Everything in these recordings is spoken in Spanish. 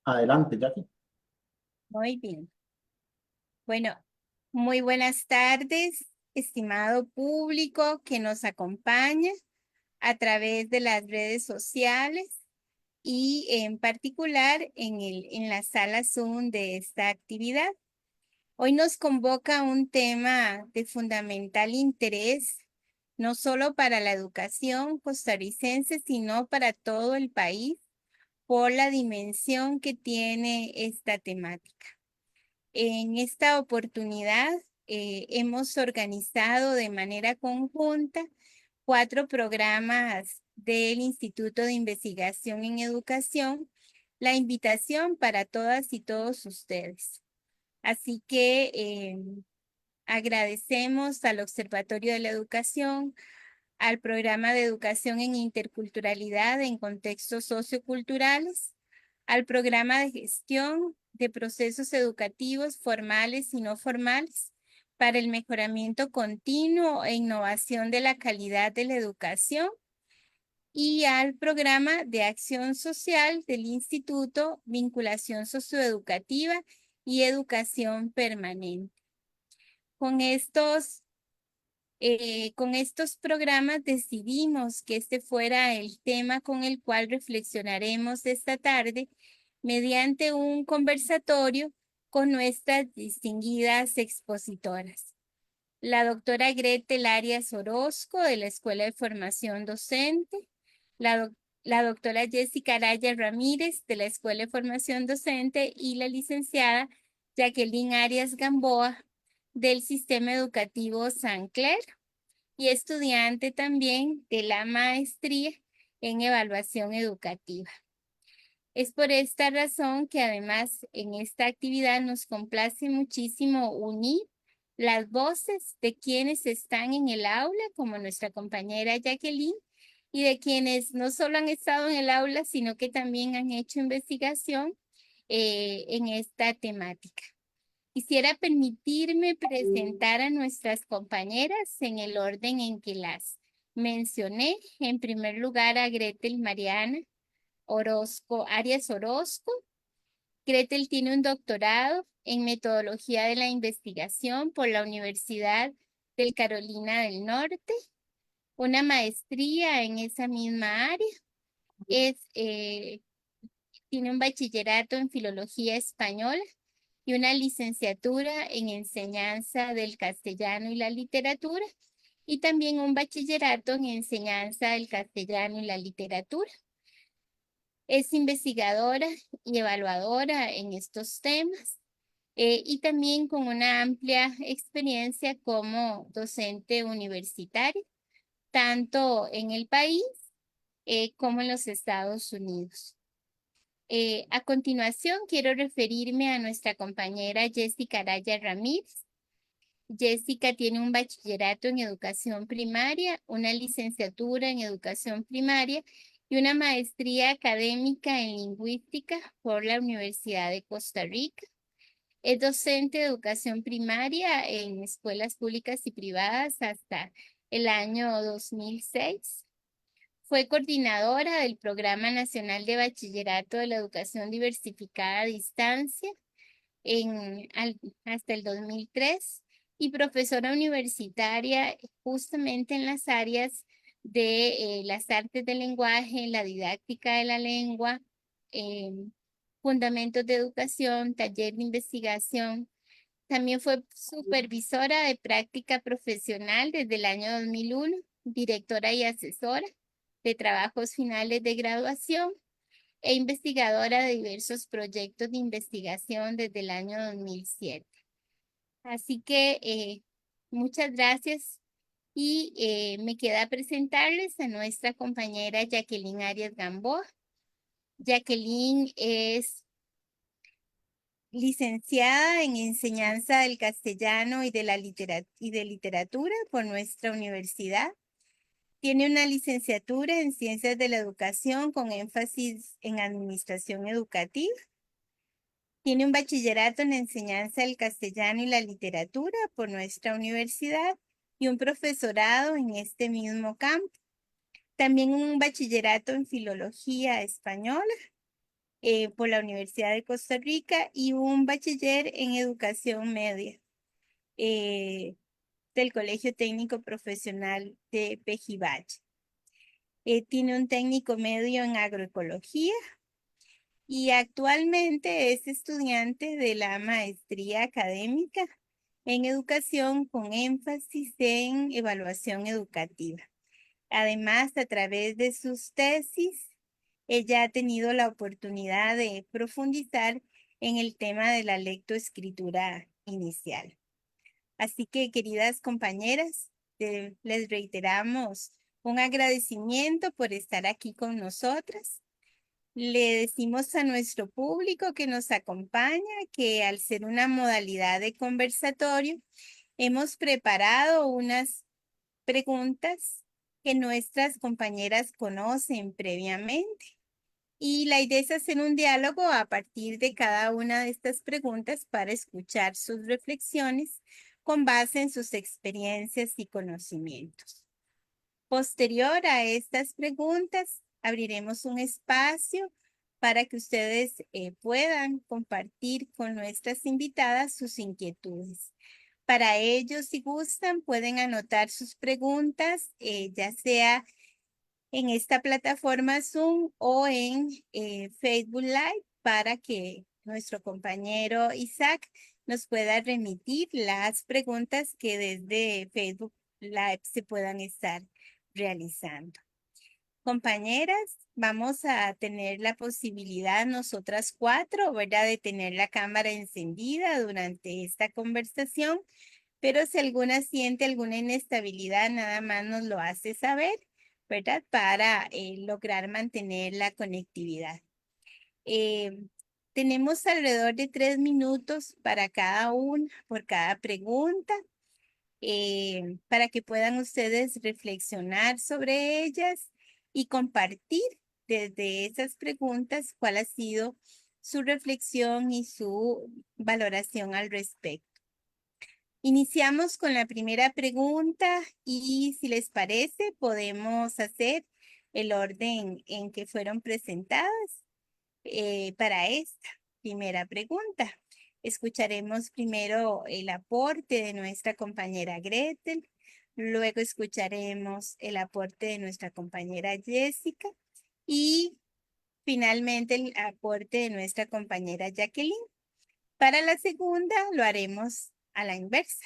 Adelante, Jackie. Muy bien. Bueno, muy buenas tardes, estimado público que nos acompaña a través de las redes sociales y en particular en la sala Zoom de esta actividad. Hoy nos convoca un tema de fundamental interés, no solo para la educación costarricense, sino para todo el país, por la dimensión que tiene esta temática. En esta oportunidad hemos organizado de manera conjunta 4 programas del Instituto de Investigación en Educación, la invitación para todas y todos ustedes. Así que agradecemos al Observatorio de la Educación, al Programa de Educación en Interculturalidad en Contextos Socioculturales, al Programa de Gestión de Procesos Educativos Formales y No Formales para el Mejoramiento Continuo e Innovación de la Calidad de la Educación y al Programa de Acción Social del Instituto Vinculación Socioeducativa y Educación Permanente. Con estos programas decidimos que este fuera el tema con el cual reflexionaremos esta tarde mediante un conversatorio con nuestras distinguidas expositoras. La doctora Gretel Arias Orozco de la Escuela de Formación Docente, la doctora Jessica Araya Ramírez de la Escuela de Formación Docente y la licenciada Jacqueline Arias Gamboa del Sistema Educativo San Clair y estudiante también de la maestría en evaluación educativa. Es por esta razón que además en esta actividad nos complace muchísimo unir las voces de quienes están en el aula, como nuestra compañera Jacqueline, y de quienes no solo han estado en el aula, sino que también han hecho investigación en esta temática. Quisiera permitirme presentar a nuestras compañeras en el orden en que las mencioné. En primer lugar, a Gretel Mariana Orozco, Arias Orozco. Gretel tiene un doctorado en metodología de la investigación por la Universidad del Carolina del Norte, una maestría en esa misma área. Tiene un bachillerato en filología española y una licenciatura en enseñanza del castellano y la literatura, y también un bachillerato en enseñanza del castellano y la literatura. Es investigadora y evaluadora en estos temas y también con una amplia experiencia como docente universitario, tanto en el país como en los Estados Unidos. A continuación, quiero referirme a nuestra compañera Jessica Araya Ramírez. Jessica tiene un bachillerato en educación primaria, una licenciatura en educación primaria y una maestría académica en lingüística por la Universidad de Costa Rica. Es docente de educación primaria en escuelas públicas y privadas hasta el año 2006. Fue coordinadora del Programa Nacional de Bachillerato de la Educación Diversificada a Distancia hasta el 2003 y profesora universitaria justamente en las áreas de las artes del lenguaje, la didáctica de la lengua, eh, fundamentos de educación, taller de investigación. También fue supervisora de práctica profesional desde el año 2001, directora y asesora de trabajos finales de graduación e investigadora de diversos proyectos de investigación desde el año 2007. Así que muchas gracias y me queda presentarles a nuestra compañera Jacqueline Arias Gamboa. Jacqueline es licenciada en enseñanza del castellano y de literatura por nuestra universidad. Tiene una licenciatura en Ciencias de la Educación con énfasis en Administración Educativa. Tiene un bachillerato en enseñanza del castellano y la literatura por nuestra universidad y un profesorado en este mismo campo. También un bachillerato en Filología Española por la Universidad de Costa Rica y un bachiller en educación media del Colegio Técnico Profesional de Pejibache. Tiene un técnico medio en agroecología y actualmente es estudiante de la maestría académica en educación con énfasis en evaluación educativa. Además, a través de sus tesis, ella ha tenido la oportunidad de profundizar en el tema de la lectoescritura inicial. Así que, queridas compañeras, les reiteramos un agradecimiento por estar aquí con nosotras. Le decimos a nuestro público que nos acompaña que al ser una modalidad de conversatorio, hemos preparado unas preguntas que nuestras compañeras conocen previamente. Y la idea es hacer un diálogo a partir de cada una de estas preguntas para escuchar sus reflexiones con base en sus experiencias y conocimientos. Posterior a estas preguntas, abriremos un espacio para que ustedes puedan compartir con nuestras invitadas sus inquietudes. Para ello, si gustan, pueden anotar sus preguntas, ya sea en esta plataforma Zoom o en Facebook Live, para que nuestro compañero Isaac nos pueda remitir las preguntas que desde Facebook Live se puedan estar realizando. Compañeras, vamos a tener la posibilidad nosotras cuatro, ¿verdad?, de tener la cámara encendida durante esta conversación, pero si alguna siente alguna inestabilidad, nada más nos lo hace saber, ¿verdad?, para lograr mantener la conectividad. Tenemos alrededor de 3 minutos para cada una, por cada pregunta. Para que puedan ustedes reflexionar sobre ellas y compartir desde esas preguntas cuál ha sido su reflexión y su valoración al respecto. Iniciamos con la primera pregunta y si les parece podemos hacer el orden en que fueron presentadas para esta primera pregunta. Escucharemos primero el aporte de nuestra compañera Gretel, luego escucharemos el aporte de nuestra compañera Jessica y finalmente el aporte de nuestra compañera Jacqueline. Para la segunda lo haremos a la inversa.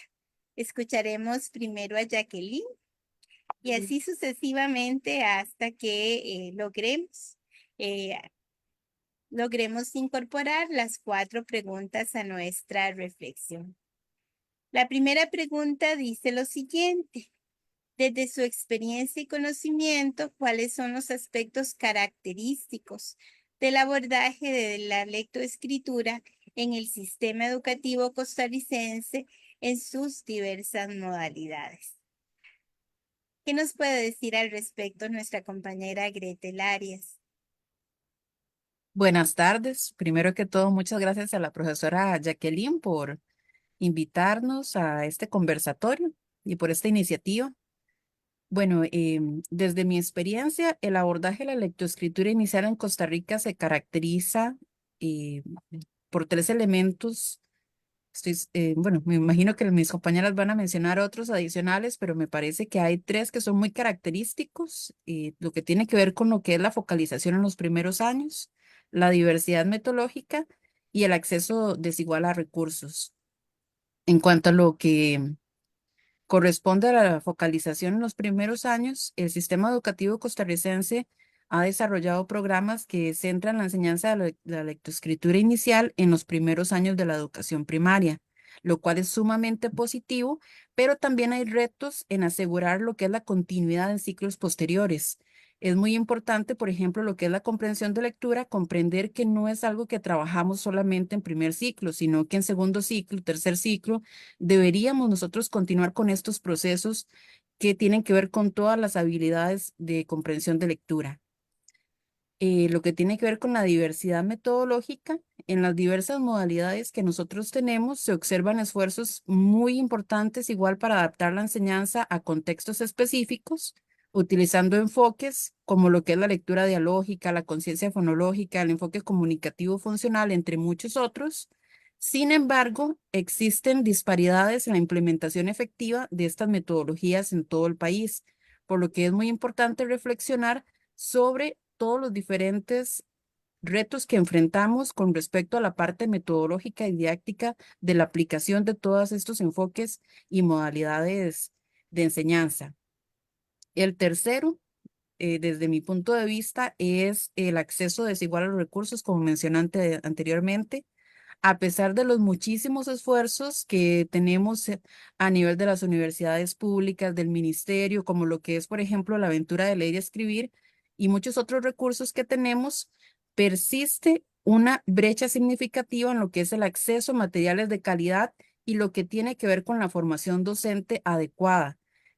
Escucharemos primero a Jacqueline y así sucesivamente hasta que logremos incorporar las 4 preguntas a nuestra reflexión. La primera pregunta dice lo siguiente: desde su experiencia y conocimiento, ¿cuáles son los aspectos característicos del abordaje de la lectoescritura en el sistema educativo costarricense en sus diversas modalidades? ¿Qué nos puede decir al respecto nuestra compañera Gretel Arias? Buenas tardes. Primero que todo, muchas gracias a la profesora Jacqueline por invitarnos a este conversatorio y por esta iniciativa. Bueno, desde mi experiencia, el abordaje de la lectoescritura inicial en Costa Rica se caracteriza eh, por 3 elementos. Bueno, me imagino que mis compañeras van a mencionar otros adicionales, pero me parece que hay 3 que son muy característicos. Lo que tiene que ver con lo que es la focalización en los primeros años, la diversidad metodológica y el acceso desigual a recursos. En cuanto a lo que corresponde a la focalización en los primeros años, el sistema educativo costarricense ha desarrollado programas que centran la enseñanza de la lectoescritura inicial en los primeros años de la educación primaria, lo cual es sumamente positivo, pero también hay retos en asegurar lo que es la continuidad en ciclos posteriores. Es muy importante, por ejemplo, lo que es la comprensión de lectura, comprender que no es algo que trabajamos solamente en primer ciclo, sino que en segundo ciclo, tercer ciclo, deberíamos nosotros continuar con estos procesos que tienen que ver con todas las habilidades de comprensión de lectura. Lo que tiene que ver con la diversidad metodológica, en las diversas modalidades que nosotros tenemos, se observan esfuerzos muy importantes igual para adaptar la enseñanza a contextos específicos, utilizando enfoques como lo que es la lectura dialógica, la conciencia fonológica, el enfoque comunicativo funcional, entre muchos otros. Sin embargo, existen disparidades en la implementación efectiva de estas metodologías en todo el país, por lo que es muy importante reflexionar sobre todos los diferentes retos que enfrentamos con respecto a la parte metodológica y didáctica de la aplicación de todos estos enfoques y modalidades de enseñanza. El tercero, desde mi punto de vista, es el acceso desigual a los recursos, como mencioné anteriormente. A pesar de los muchísimos esfuerzos que tenemos a nivel de las universidades públicas, del ministerio, como lo que es, por ejemplo, la aventura de leer y escribir y muchos otros recursos que tenemos, persiste una brecha significativa en lo que es el acceso a materiales de calidad y lo que tiene que ver con la formación docente adecuada.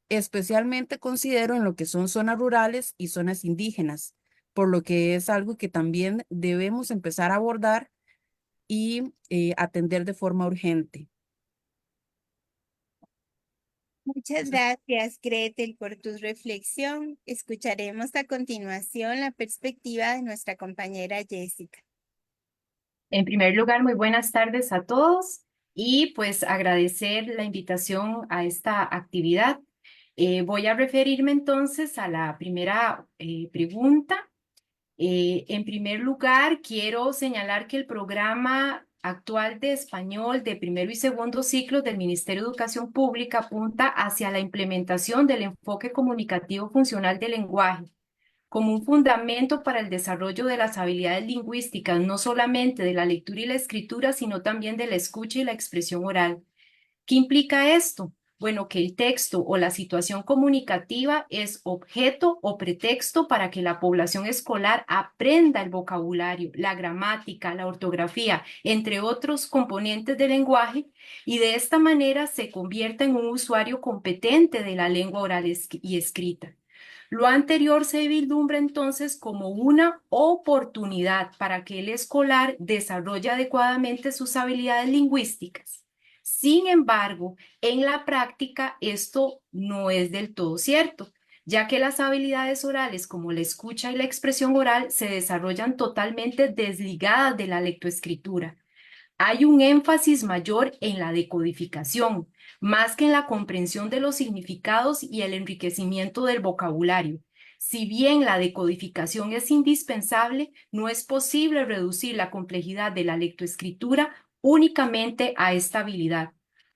Especialmente considero en lo que son zonas rurales y zonas indígenas, por lo que es algo que también debemos empezar a abordar y atender de forma urgente. Muchas gracias, Gretel, por tu reflexión. Escucharemos a continuación la perspectiva de nuestra compañera Jessica. En primer lugar, muy buenas tardes a todos y pues agradecer la invitación a esta actividad. Voy a referirme entonces a la primera pregunta. En primer lugar, quiero señalar que el programa actual de español de primero y segundo ciclos del Ministerio de Educación Pública apunta hacia la implementación del enfoque comunicativo funcional del lenguaje como un fundamento para el desarrollo de las habilidades lingüísticas, no solamente de la lectura y la escritura, sino también de la escucha y la expresión oral. ¿Qué implica esto? Bueno, que el texto o la situación comunicativa es objeto o pretexto para que la población escolar aprenda el vocabulario, la gramática, la ortografía, entre otros componentes del lenguaje, y de esta manera se convierta en un usuario competente de la lengua oral y escrita. Lo anterior se vislumbra entonces como una oportunidad para que el escolar desarrolle adecuadamente sus habilidades lingüísticas. Sin embargo, en la práctica esto no es del todo cierto, ya que las habilidades orales como la escucha y la expresión oral se desarrollan totalmente desligadas de la lectoescritura. Hay un énfasis mayor en la decodificación, más que en la comprensión de los significados y el enriquecimiento del vocabulario. Si bien la decodificación es indispensable, no es posible reducir la complejidad de la lectoescritura únicamente a esta habilidad.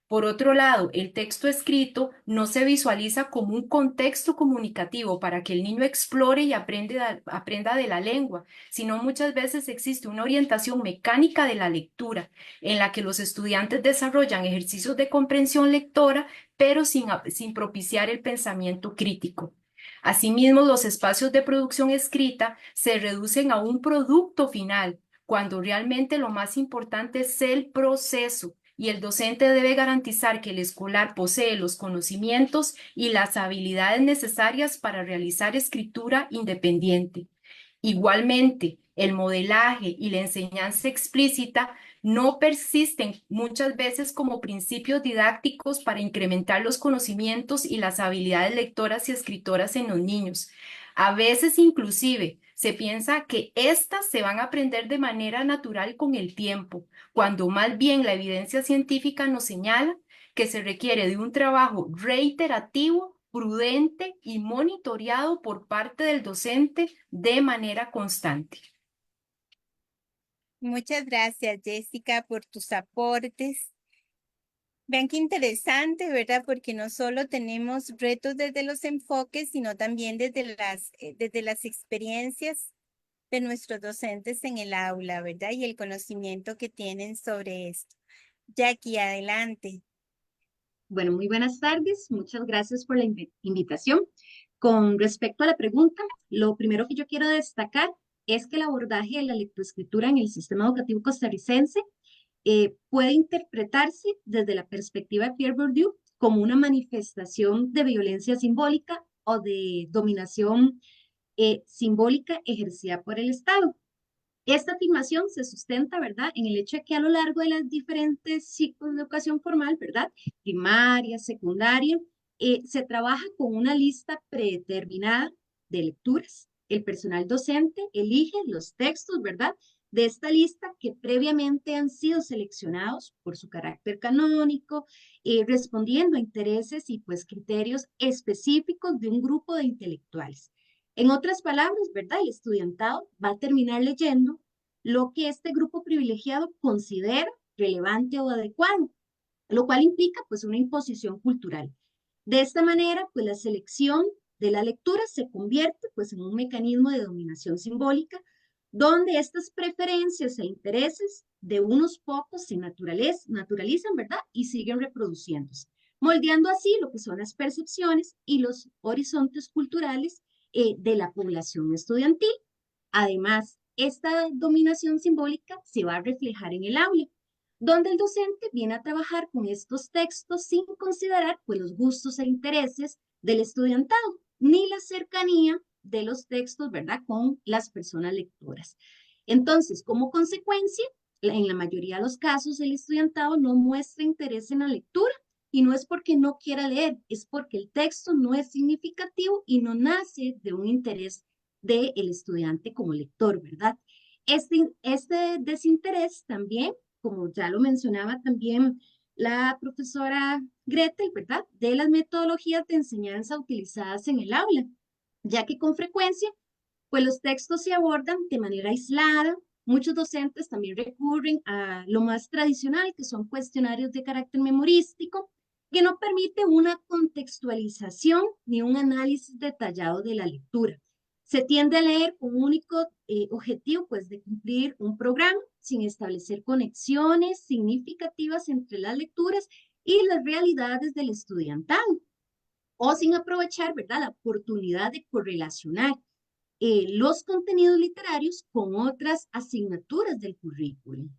Por otro lado, el texto escrito no se visualiza como un contexto comunicativo para que el niño explore y aprenda de la lengua, sino muchas veces existe una orientación mecánica de la lectura en la que los estudiantes desarrollan ejercicios de comprensión lectora, pero sin propiciar el pensamiento crítico. Asimismo, los espacios de producción escrita se reducen a un producto final, cuando realmente lo más importante es el proceso y el docente debe garantizar que el escolar posee los conocimientos y las habilidades necesarias para realizar escritura independiente. Igualmente, el modelaje y la enseñanza explícita no persisten muchas veces como principios didácticos para incrementar los conocimientos y las habilidades lectoras y escritoras en los niños. A veces inclusive se piensa que éstas se van a aprender de manera natural con el tiempo, cuando más bien la evidencia científica nos señala que se requiere de un trabajo reiterativo, prudente y monitoreado por parte del docente de manera constante. Muchas gracias, Jessica, por tus aportes. Vean qué interesante, ¿verdad? Porque no solo tenemos retos desde los enfoques, sino también desde las experiencias de nuestros docentes en el aula, ¿verdad? Y el conocimiento que tienen sobre esto. Jackie, adelante. Bueno, muy buenas tardes. Muchas gracias por la invitación. Con respecto a la pregunta, lo primero que yo quiero destacar es que el abordaje de la lectoescritura en el sistema educativo costarricense puede interpretarse desde la perspectiva de Pierre Bourdieu como una manifestación de violencia simbólica o de dominación simbólica ejercida por el Estado. Esta afirmación se sustenta, ¿verdad?, en el hecho de que a lo largo de las diferentes ciclos de educación formal, ¿verdad?, primaria, secundaria, Se trabaja con una lista predeterminada de lecturas. El personal docente elige los textos, ¿verdad? De esta lista que previamente han sido seleccionados por su carácter canónico, respondiendo a intereses y pues criterios específicos de un grupo de intelectuales. En otras palabras, ¿verdad? El estudiantado va a terminar leyendo lo que este grupo privilegiado considera relevante o adecuado, lo cual implica pues una imposición cultural. De esta manera, pues la selección de la lectura se convierte pues en un mecanismo de dominación simbólica donde estas preferencias e intereses de unos pocos se naturalizan, ¿verdad? Y siguen reproduciéndose, moldeando así lo que son las percepciones y los horizontes culturales de la población estudiantil. Además, esta dominación simbólica se va a reflejar en el aula, donde el docente viene a trabajar con estos textos sin considerar pues, los gustos e intereses del estudiantado, ni la cercanía de los textos, ¿verdad?, con las personas lectoras. Entonces, como consecuencia, en la mayoría de los casos, el estudiantado no muestra interés en la lectura y no es porque no quiera leer, es porque el texto no es significativo y no nace de un interés del estudiante como lector, ¿verdad? Este desinterés también, como ya lo mencionaba también la profesora Gretel, ¿verdad? De las metodologías de enseñanza utilizadas en el aula, ya que con frecuencia, pues los textos se abordan de manera aislada. Muchos docentes también recurren a lo más tradicional, que son cuestionarios de carácter memorístico, que no permite una contextualización ni un análisis detallado de la lectura. Se tiende a leer con un único objetivo, pues, de cumplir un programa sin establecer conexiones significativas entre las lecturas y las realidades del estudiantado, o sin aprovechar, ¿verdad?, la oportunidad de correlacionar los contenidos literarios con otras asignaturas del currículum.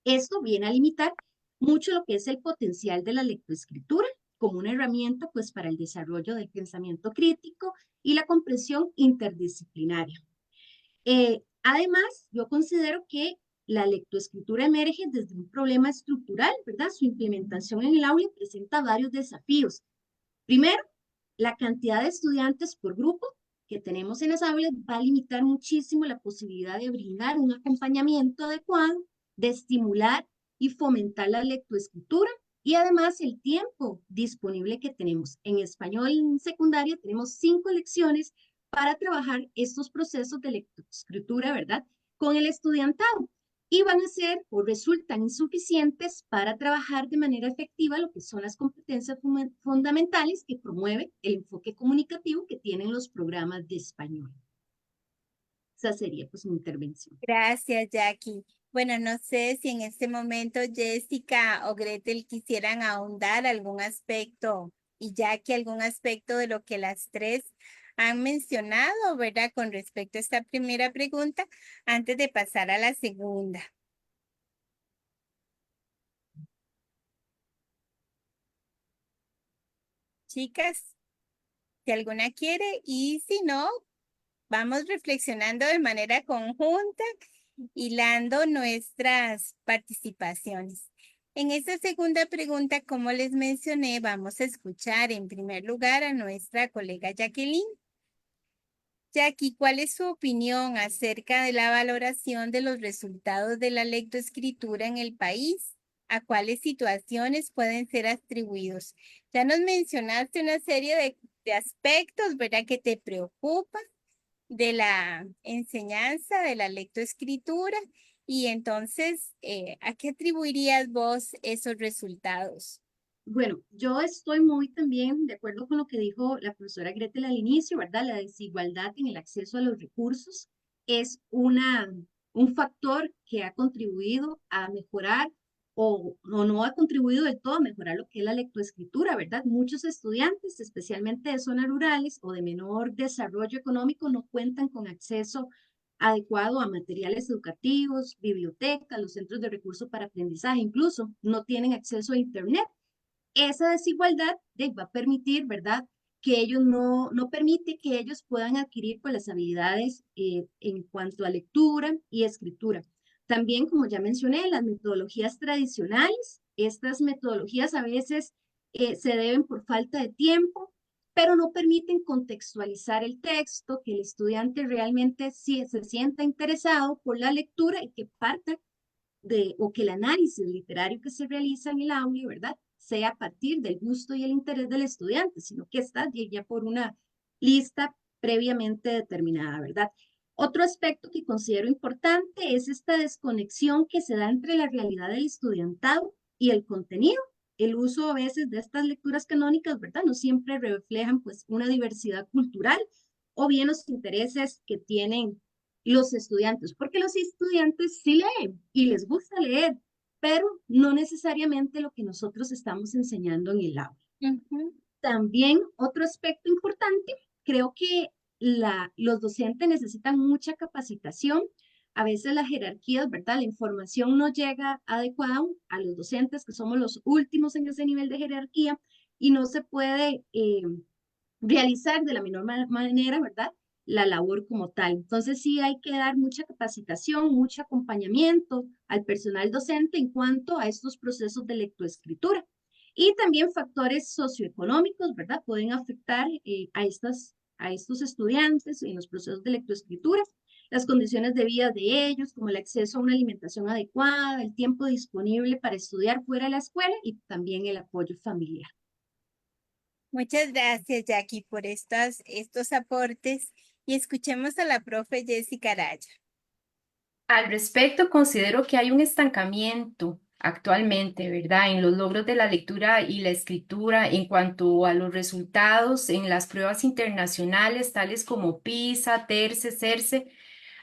Esto viene a limitar mucho lo que es el potencial de la lectoescritura como una herramienta pues para el desarrollo del pensamiento crítico y la comprensión interdisciplinaria. Además, yo considero que la lectoescritura emerge desde un problema estructural, ¿verdad? Su implementación en el aula presenta varios desafíos. Primero, la cantidad de estudiantes por grupo que tenemos en las aulas va a limitar muchísimo la posibilidad de brindar un acompañamiento adecuado, de estimular y fomentar la lectoescritura y además el tiempo disponible que tenemos. En español en secundaria tenemos 5 lecciones para trabajar estos procesos de lectoescritura, ¿verdad?, con el estudiantado, y van a ser o resultan insuficientes para trabajar de manera efectiva lo que son las competencias fundamentales que promueve el enfoque comunicativo que tienen los programas de español. Esa sería pues mi intervención. Gracias, Jackie. Bueno, no sé si en este momento Jessica o Gretel quisieran ahondar algún aspecto y Jackie algún aspecto de lo que las tres han mencionado, ¿verdad? Con respecto a esta primera pregunta, antes de pasar a la segunda. Chicas, si alguna quiere y si no, vamos reflexionando de manera conjunta, hilando nuestras participaciones. En esta segunda pregunta, como les mencioné, vamos a escuchar en primer lugar a nuestra colega Jacqueline. Jackie, ¿cuál es su opinión acerca de la valoración de los resultados de la lectoescritura en el país? ¿A cuáles situaciones pueden ser atribuidos? Ya nos mencionaste una serie de aspectos, ¿verdad?, que te preocupan de la enseñanza, de la lectoescritura, y entonces, ¿a qué atribuirías vos esos resultados? Bueno, yo estoy muy también de acuerdo con lo que dijo la profesora Gretel al inicio, ¿verdad? La desigualdad en el acceso a los recursos es un factor que ha contribuido a mejorar o no ha contribuido del todo a mejorar lo que es la lectoescritura, ¿verdad? Muchos estudiantes, especialmente de zonas rurales o de menor desarrollo económico, no cuentan con acceso adecuado a materiales educativos, bibliotecas, los centros de recursos para aprendizaje, incluso no tienen acceso a Internet. Esa desigualdad va a permitir, ¿verdad?, que ellos no permite que ellos puedan adquirir pues, las habilidades en cuanto a lectura y escritura. También, como ya mencioné, las metodologías tradicionales, estas metodologías a veces se deben por falta de tiempo, pero no permiten contextualizar el texto, que el estudiante realmente sí se sienta interesado por la lectura y que parta o que el análisis literario que se realiza en el aula, ¿verdad? Sea a partir del gusto y el interés del estudiante, sino que está ya por una lista previamente determinada, ¿verdad? Otro aspecto que considero importante es esta desconexión que se da entre la realidad del estudiantado y el contenido. El uso a veces de estas lecturas canónicas, ¿verdad? No siempre reflejan pues una diversidad cultural o bien los intereses que tienen los estudiantes, porque los estudiantes sí leen y les gusta leer, pero no necesariamente lo que nosotros estamos enseñando en el aula. Ujú. También otro aspecto importante, creo que los docentes necesitan mucha capacitación. A veces las jerarquías, ¿verdad? La información no llega adecuada a los docentes, que somos los últimos en ese nivel de jerarquía, y no se puede realizar de la menor manera, ¿verdad? La labor como tal. Entonces sí hay que dar mucha capacitación, mucho acompañamiento al personal docente en cuanto a estos procesos de lectoescritura. Y también factores socioeconómicos, ¿verdad? Pueden afectar a estos estudiantes en los procesos de lectoescritura, las condiciones de vida de ellos, como el acceso a una alimentación adecuada, el tiempo disponible para estudiar fuera de la escuela y también el apoyo familiar. Muchas gracias, Jackie, por estos aportes y escuchemos a la profe Jessica Araya. Al respecto, considero que hay un estancamiento actualmente, ¿verdad?, en los logros de la lectura y la escritura en cuanto a los resultados en las pruebas internacionales, tales como PISA, TERCE, CERCE,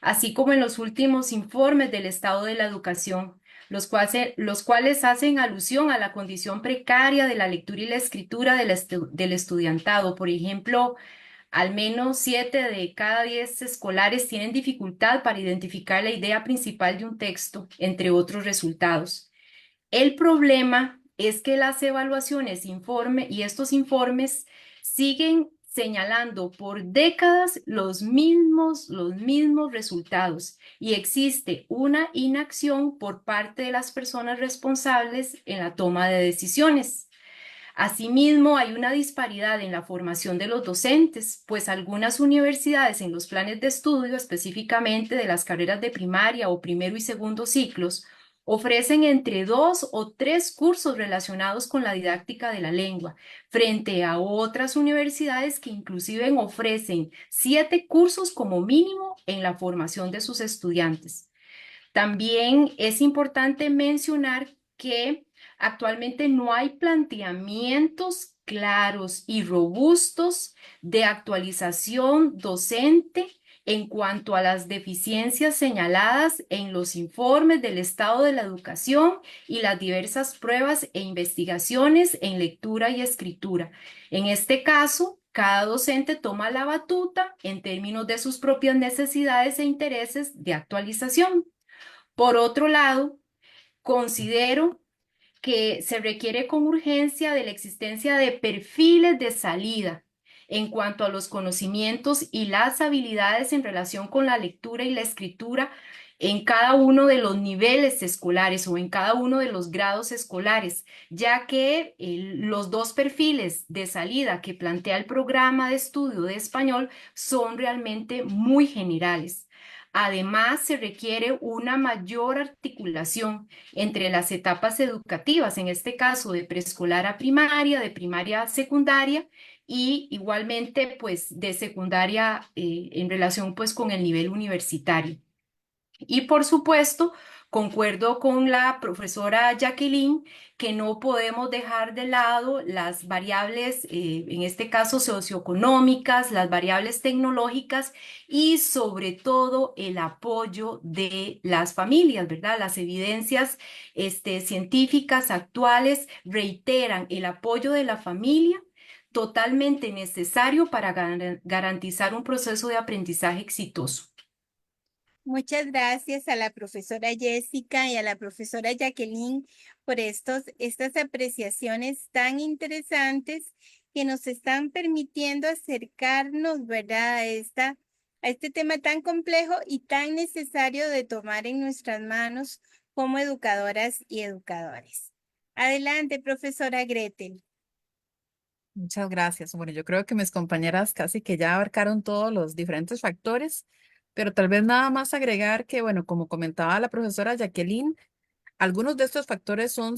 así como en los últimos informes del estado de la educación, los cuales hacen alusión a la condición precaria de la lectura y la escritura del estudiantado. Por ejemplo, al menos 7 de cada 10 escolares tienen dificultad para identificar la idea principal de un texto, entre otros resultados. El problema es que las evaluaciones y estos informes siguen señalando por décadas los mismos resultados y existe una inacción por parte de las personas responsables en la toma de decisiones. Asimismo, hay una disparidad en la formación de los docentes, pues algunas universidades en los planes de estudio, específicamente de las carreras de primaria o primero y segundo ciclos, ofrecen entre 2 o 3 cursos relacionados con la didáctica de la lengua, frente a otras universidades que inclusive ofrecen 7 cursos como mínimo en la formación de sus estudiantes. También es importante mencionar que actualmente no hay planteamientos claros y robustos de actualización docente en cuanto a las deficiencias señaladas en los informes del estado de la educación y las diversas pruebas e investigaciones en lectura y escritura. En este caso, cada docente toma la batuta en términos de sus propias necesidades e intereses de actualización. Por otro lado, considero que se requiere con urgencia de la existencia de perfiles de salida en cuanto a los conocimientos y las habilidades en relación con la lectura y la escritura en cada uno de los niveles escolares o en cada uno de los grados escolares, ya que los dos perfiles de salida que plantea el programa de estudio de español son realmente muy generales. Además, se requiere una mayor articulación entre las etapas educativas, en este caso de preescolar a primaria, de primaria a secundaria y igualmente pues de secundaria en relación pues con el nivel universitario. Y por supuesto, concuerdo con la profesora Jacqueline que no podemos dejar de lado las variables, en este caso socioeconómicas, las variables tecnológicas y sobre todo el apoyo de las familias, ¿verdad? Las evidencias científicas actuales reiteran el apoyo de la familia totalmente necesario para garantizar un proceso de aprendizaje exitoso. Muchas gracias a la profesora Jessica y a la profesora Jacqueline por estas apreciaciones tan interesantes que nos están permitiendo acercarnos, ¿verdad?, a este tema tan complejo y tan necesario de tomar en nuestras manos como educadoras y educadores. Adelante, profesora Gretel. Muchas gracias. Bueno, yo creo que mis compañeras casi que ya abarcaron todos los diferentes factores, pero tal vez nada más agregar que, bueno, como comentaba la profesora Jacqueline, algunos de estos factores son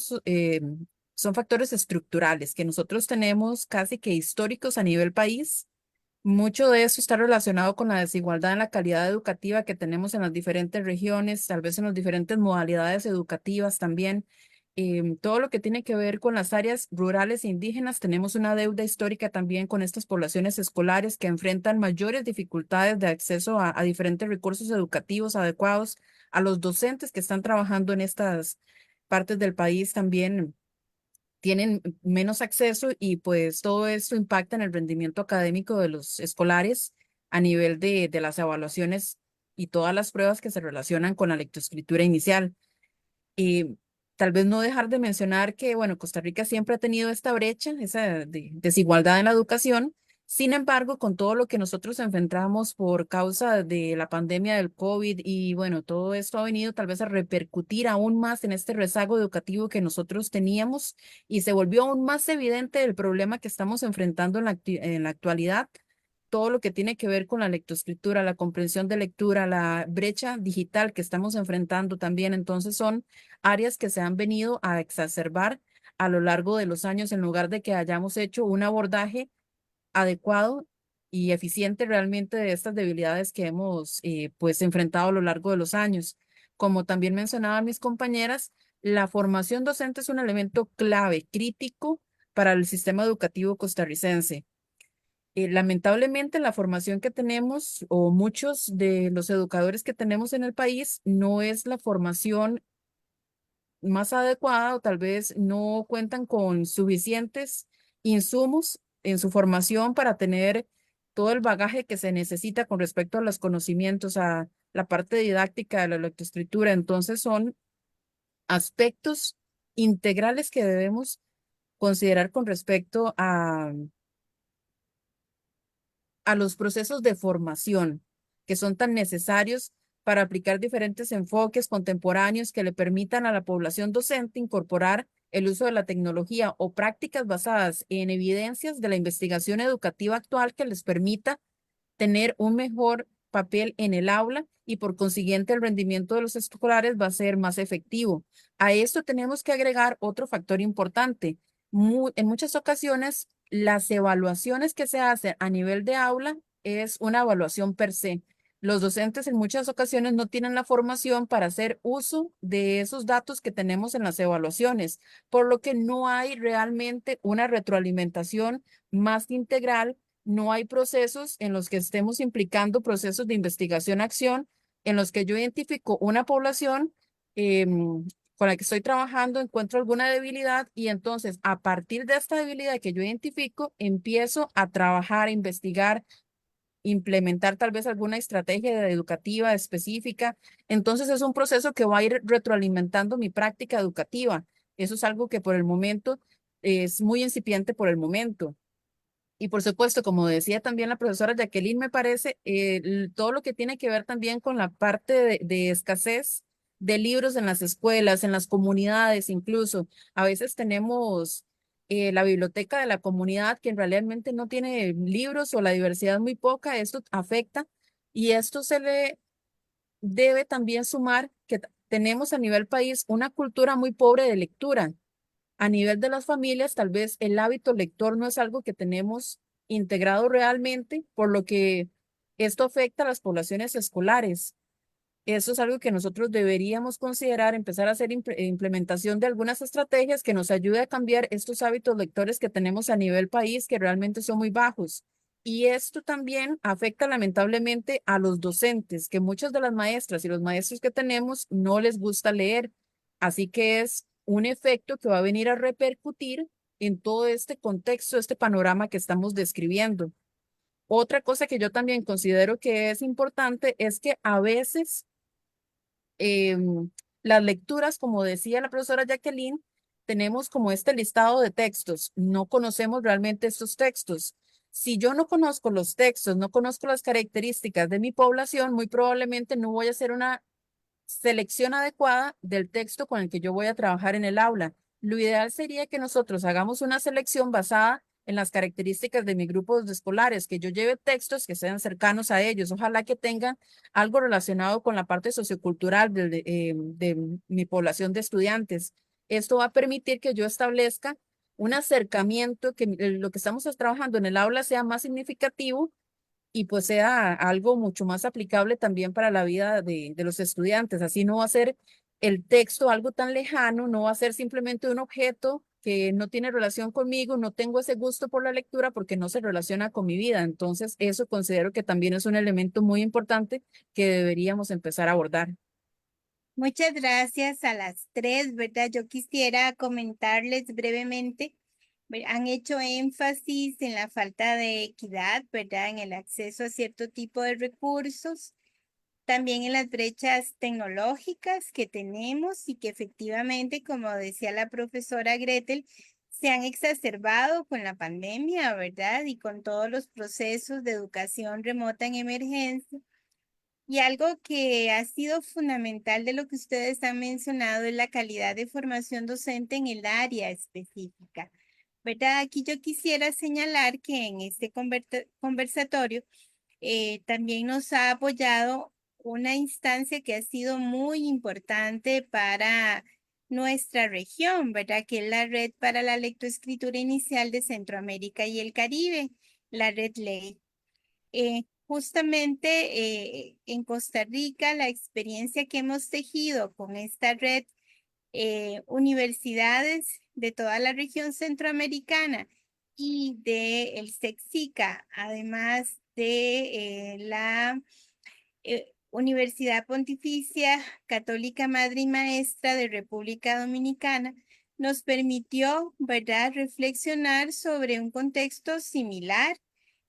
factores estructurales que nosotros tenemos casi que históricos a nivel país. Mucho de eso está relacionado con la desigualdad en la calidad educativa que tenemos en las diferentes regiones, tal vez en las diferentes modalidades educativas también. Todo lo que tiene que ver con las áreas rurales e indígenas, tenemos una deuda histórica también con estas poblaciones escolares que enfrentan mayores dificultades de acceso a diferentes recursos educativos adecuados, a los docentes que están trabajando en estas partes del país también tienen menos acceso y pues todo esto impacta en el rendimiento académico de los escolares a nivel de las evaluaciones y todas las pruebas que se relacionan con la lectoescritura inicial. Y tal vez no dejar de mencionar que, bueno, Costa Rica siempre ha tenido esta brecha, esa desigualdad en la educación. Sin embargo, con todo lo que nosotros enfrentamos por causa de la pandemia del COVID y, bueno, todo esto ha venido tal vez a repercutir aún más en este rezago educativo que nosotros teníamos y se volvió aún más evidente el problema que estamos enfrentando en la actualidad, todo lo que tiene que ver con la lectoescritura, la comprensión de lectura, la brecha digital que estamos enfrentando también. Entonces son áreas que se han venido a exacerbar a lo largo de los años en lugar de que hayamos hecho un abordaje adecuado y eficiente realmente de estas debilidades que hemos pues enfrentado a lo largo de los años. Como también mencionaban mis compañeras, la formación docente es un elemento clave, crítico para el sistema educativo costarricense. Lamentablemente, la formación que tenemos o muchos de los educadores que tenemos en el país no es la formación más adecuada o tal vez no cuentan con suficientes insumos en su formación para tener todo el bagaje que se necesita con respecto a los conocimientos, a la parte didáctica de la lectoescritura. Entonces son aspectos integrales que debemos considerar con respecto a los procesos de formación que son tan necesarios para aplicar diferentes enfoques contemporáneos que le permitan a la población docente incorporar el uso de la tecnología o prácticas basadas en evidencias de la investigación educativa actual que les permita tener un mejor papel en el aula y por consiguiente el rendimiento de los escolares va a ser más efectivo. A esto tenemos que agregar otro factor importante. En muchas ocasiones, las evaluaciones que se hacen a nivel de aula es una evaluación per se. Los docentes en muchas ocasiones no tienen la formación para hacer uso de esos datos que tenemos en las evaluaciones, por lo que no hay realmente una retroalimentación más integral, no hay procesos en los que estemos implicando procesos de investigación-acción en los que yo identifico una población con la que estoy trabajando, encuentro alguna debilidad y entonces a partir de esta debilidad que yo identifico, empiezo a trabajar, a investigar, implementar tal vez alguna estrategia educativa específica. Entonces es un proceso que va a ir retroalimentando mi práctica educativa. Eso es algo que por el momento es muy incipiente por el momento. Y por supuesto, como decía también la profesora Jacqueline, me parece, todo lo que tiene que ver también con la parte de escasez de libros en las escuelas, en las comunidades, incluso. A veces tenemos la biblioteca de la comunidad que realmente no tiene libros o la diversidad es muy poca. Esto afecta y esto se le debe también sumar que tenemos a nivel país una cultura muy pobre de lectura. A nivel de las familias, tal vez el hábito lector no es algo que tenemos integrado realmente, por lo que esto afecta a las poblaciones escolares. Eso es algo que nosotros deberíamos considerar, empezar a hacer implementación de algunas estrategias que nos ayude a cambiar estos hábitos lectores que tenemos a nivel país, que realmente son muy bajos. Y esto también afecta lamentablemente a los docentes, que muchas de las maestras y los maestros que tenemos no les gusta leer. Así que es un efecto que va a venir a repercutir en todo este contexto, este panorama que estamos describiendo. Otra cosa que yo también considero que es importante es que a veces las lecturas, como decía la profesora Jacqueline, tenemos como este listado de textos. No conocemos realmente estos textos. Si yo no conozco los textos, no conozco las características de mi población, muy probablemente no voy a hacer una selección adecuada del texto con el que yo voy a trabajar en el aula. Lo ideal sería que nosotros hagamos una selección basada en las características de mis grupos de escolares, que yo lleve textos que sean cercanos a ellos. Ojalá que tengan algo relacionado con la parte sociocultural de mi población de estudiantes. Esto va a permitir que yo establezca un acercamiento, que lo que estamos trabajando en el aula sea más significativo y pues sea algo mucho más aplicable también para la vida de los estudiantes. Así no va a ser el texto algo tan lejano, no va a ser simplemente un objeto que no tiene relación conmigo, no tengo ese gusto por la lectura porque no se relaciona con mi vida. Entonces, eso considero que también es un elemento muy importante que deberíamos empezar a abordar. Muchas gracias a las tres, ¿verdad? Yo quisiera comentarles brevemente. Han hecho énfasis en la falta de equidad, ¿verdad? En el acceso a cierto tipo de recursos, también en las brechas tecnológicas que tenemos y que efectivamente, como decía la profesora Gretel, se han exacerbado con la pandemia, ¿verdad? Y con todos los procesos de educación remota en emergencia. Y algo que ha sido fundamental de lo que ustedes han mencionado es la calidad de formación docente en el área específica. ¿Verdad? Aquí yo quisiera señalar que en este conversatorio también nos ha apoyado una instancia que ha sido muy importante para nuestra región, ¿verdad? Que es la Red para la Lectoescritura Inicial de Centroamérica y el Caribe, la Red LEI. Justamente en Costa Rica, la experiencia que hemos tejido con esta red, universidades de toda la región centroamericana y de el SECSICA, además de la Universidad Pontificia Católica Madre y Maestra de República Dominicana, nos permitió, ¿verdad?, reflexionar sobre un contexto similar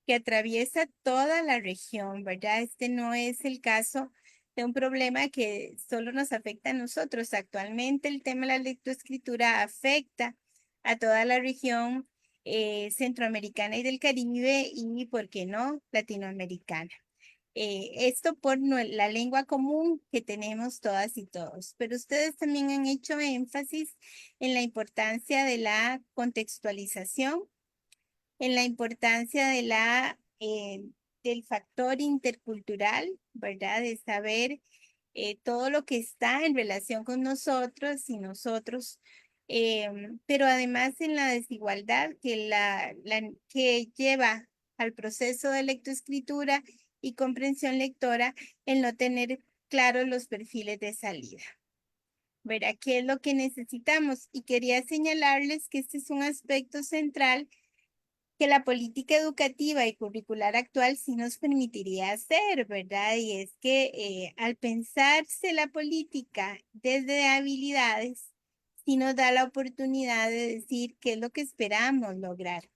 que atraviesa toda la región, ¿verdad? Este no es el caso de un problema que solo nos afecta a nosotros. Actualmente el tema de la lectoescritura afecta a toda la región centroamericana y del Caribe y, ¿por qué no?, latinoamericana. Esto por la lengua común que tenemos todas y todos, pero ustedes también han hecho énfasis en la importancia de la contextualización, en la importancia de del factor intercultural, ¿verdad? De saber todo lo que está en relación con nosotros y nosotros, pero además en la desigualdad que lleva al proceso de lectoescritura y comprensión lectora el no tener claros los perfiles de salida. ¿Verdad? ¿Qué es lo que necesitamos? Y quería señalarles que este es un aspecto central que la política educativa y curricular actual sí nos permitiría hacer, ¿verdad? Y es que al pensarse la política desde habilidades, sí nos da la oportunidad de decir qué es lo que esperamos lograr.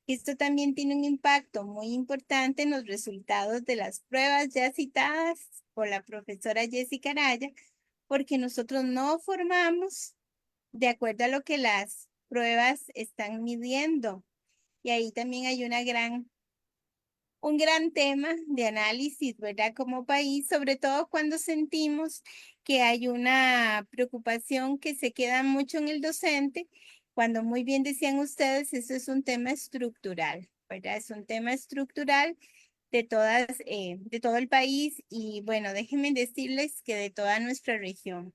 Esto también tiene un impacto muy importante en los resultados de las pruebas ya citadas por la profesora Jessica Araya, porque nosotros no formamos de acuerdo a lo que las pruebas están midiendo. Y ahí también hay un gran tema de análisis, ¿verdad? Como país, sobre todo cuando sentimos que hay una preocupación que se queda mucho en el docente, cuando muy bien decían ustedes, eso es un tema estructural, ¿verdad? Es un tema estructural de todo el país y bueno, déjenme decirles que de toda nuestra región.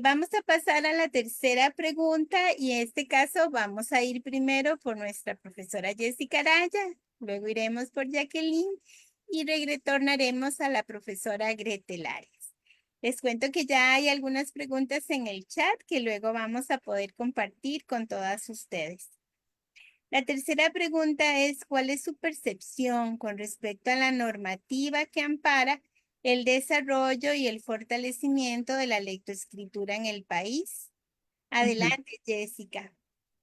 Vamos a pasar a la tercera pregunta y en este caso vamos a ir primero por nuestra profesora Jessica Araya, luego iremos por Jacqueline y retornaremos a la profesora Gretel Arias. Les cuento que ya hay algunas preguntas en el chat que luego vamos a poder compartir con todas ustedes. La tercera pregunta es, ¿cuál es su percepción con respecto a la normativa que ampara el desarrollo y el fortalecimiento de la lectoescritura en el país? Adelante, Jessica.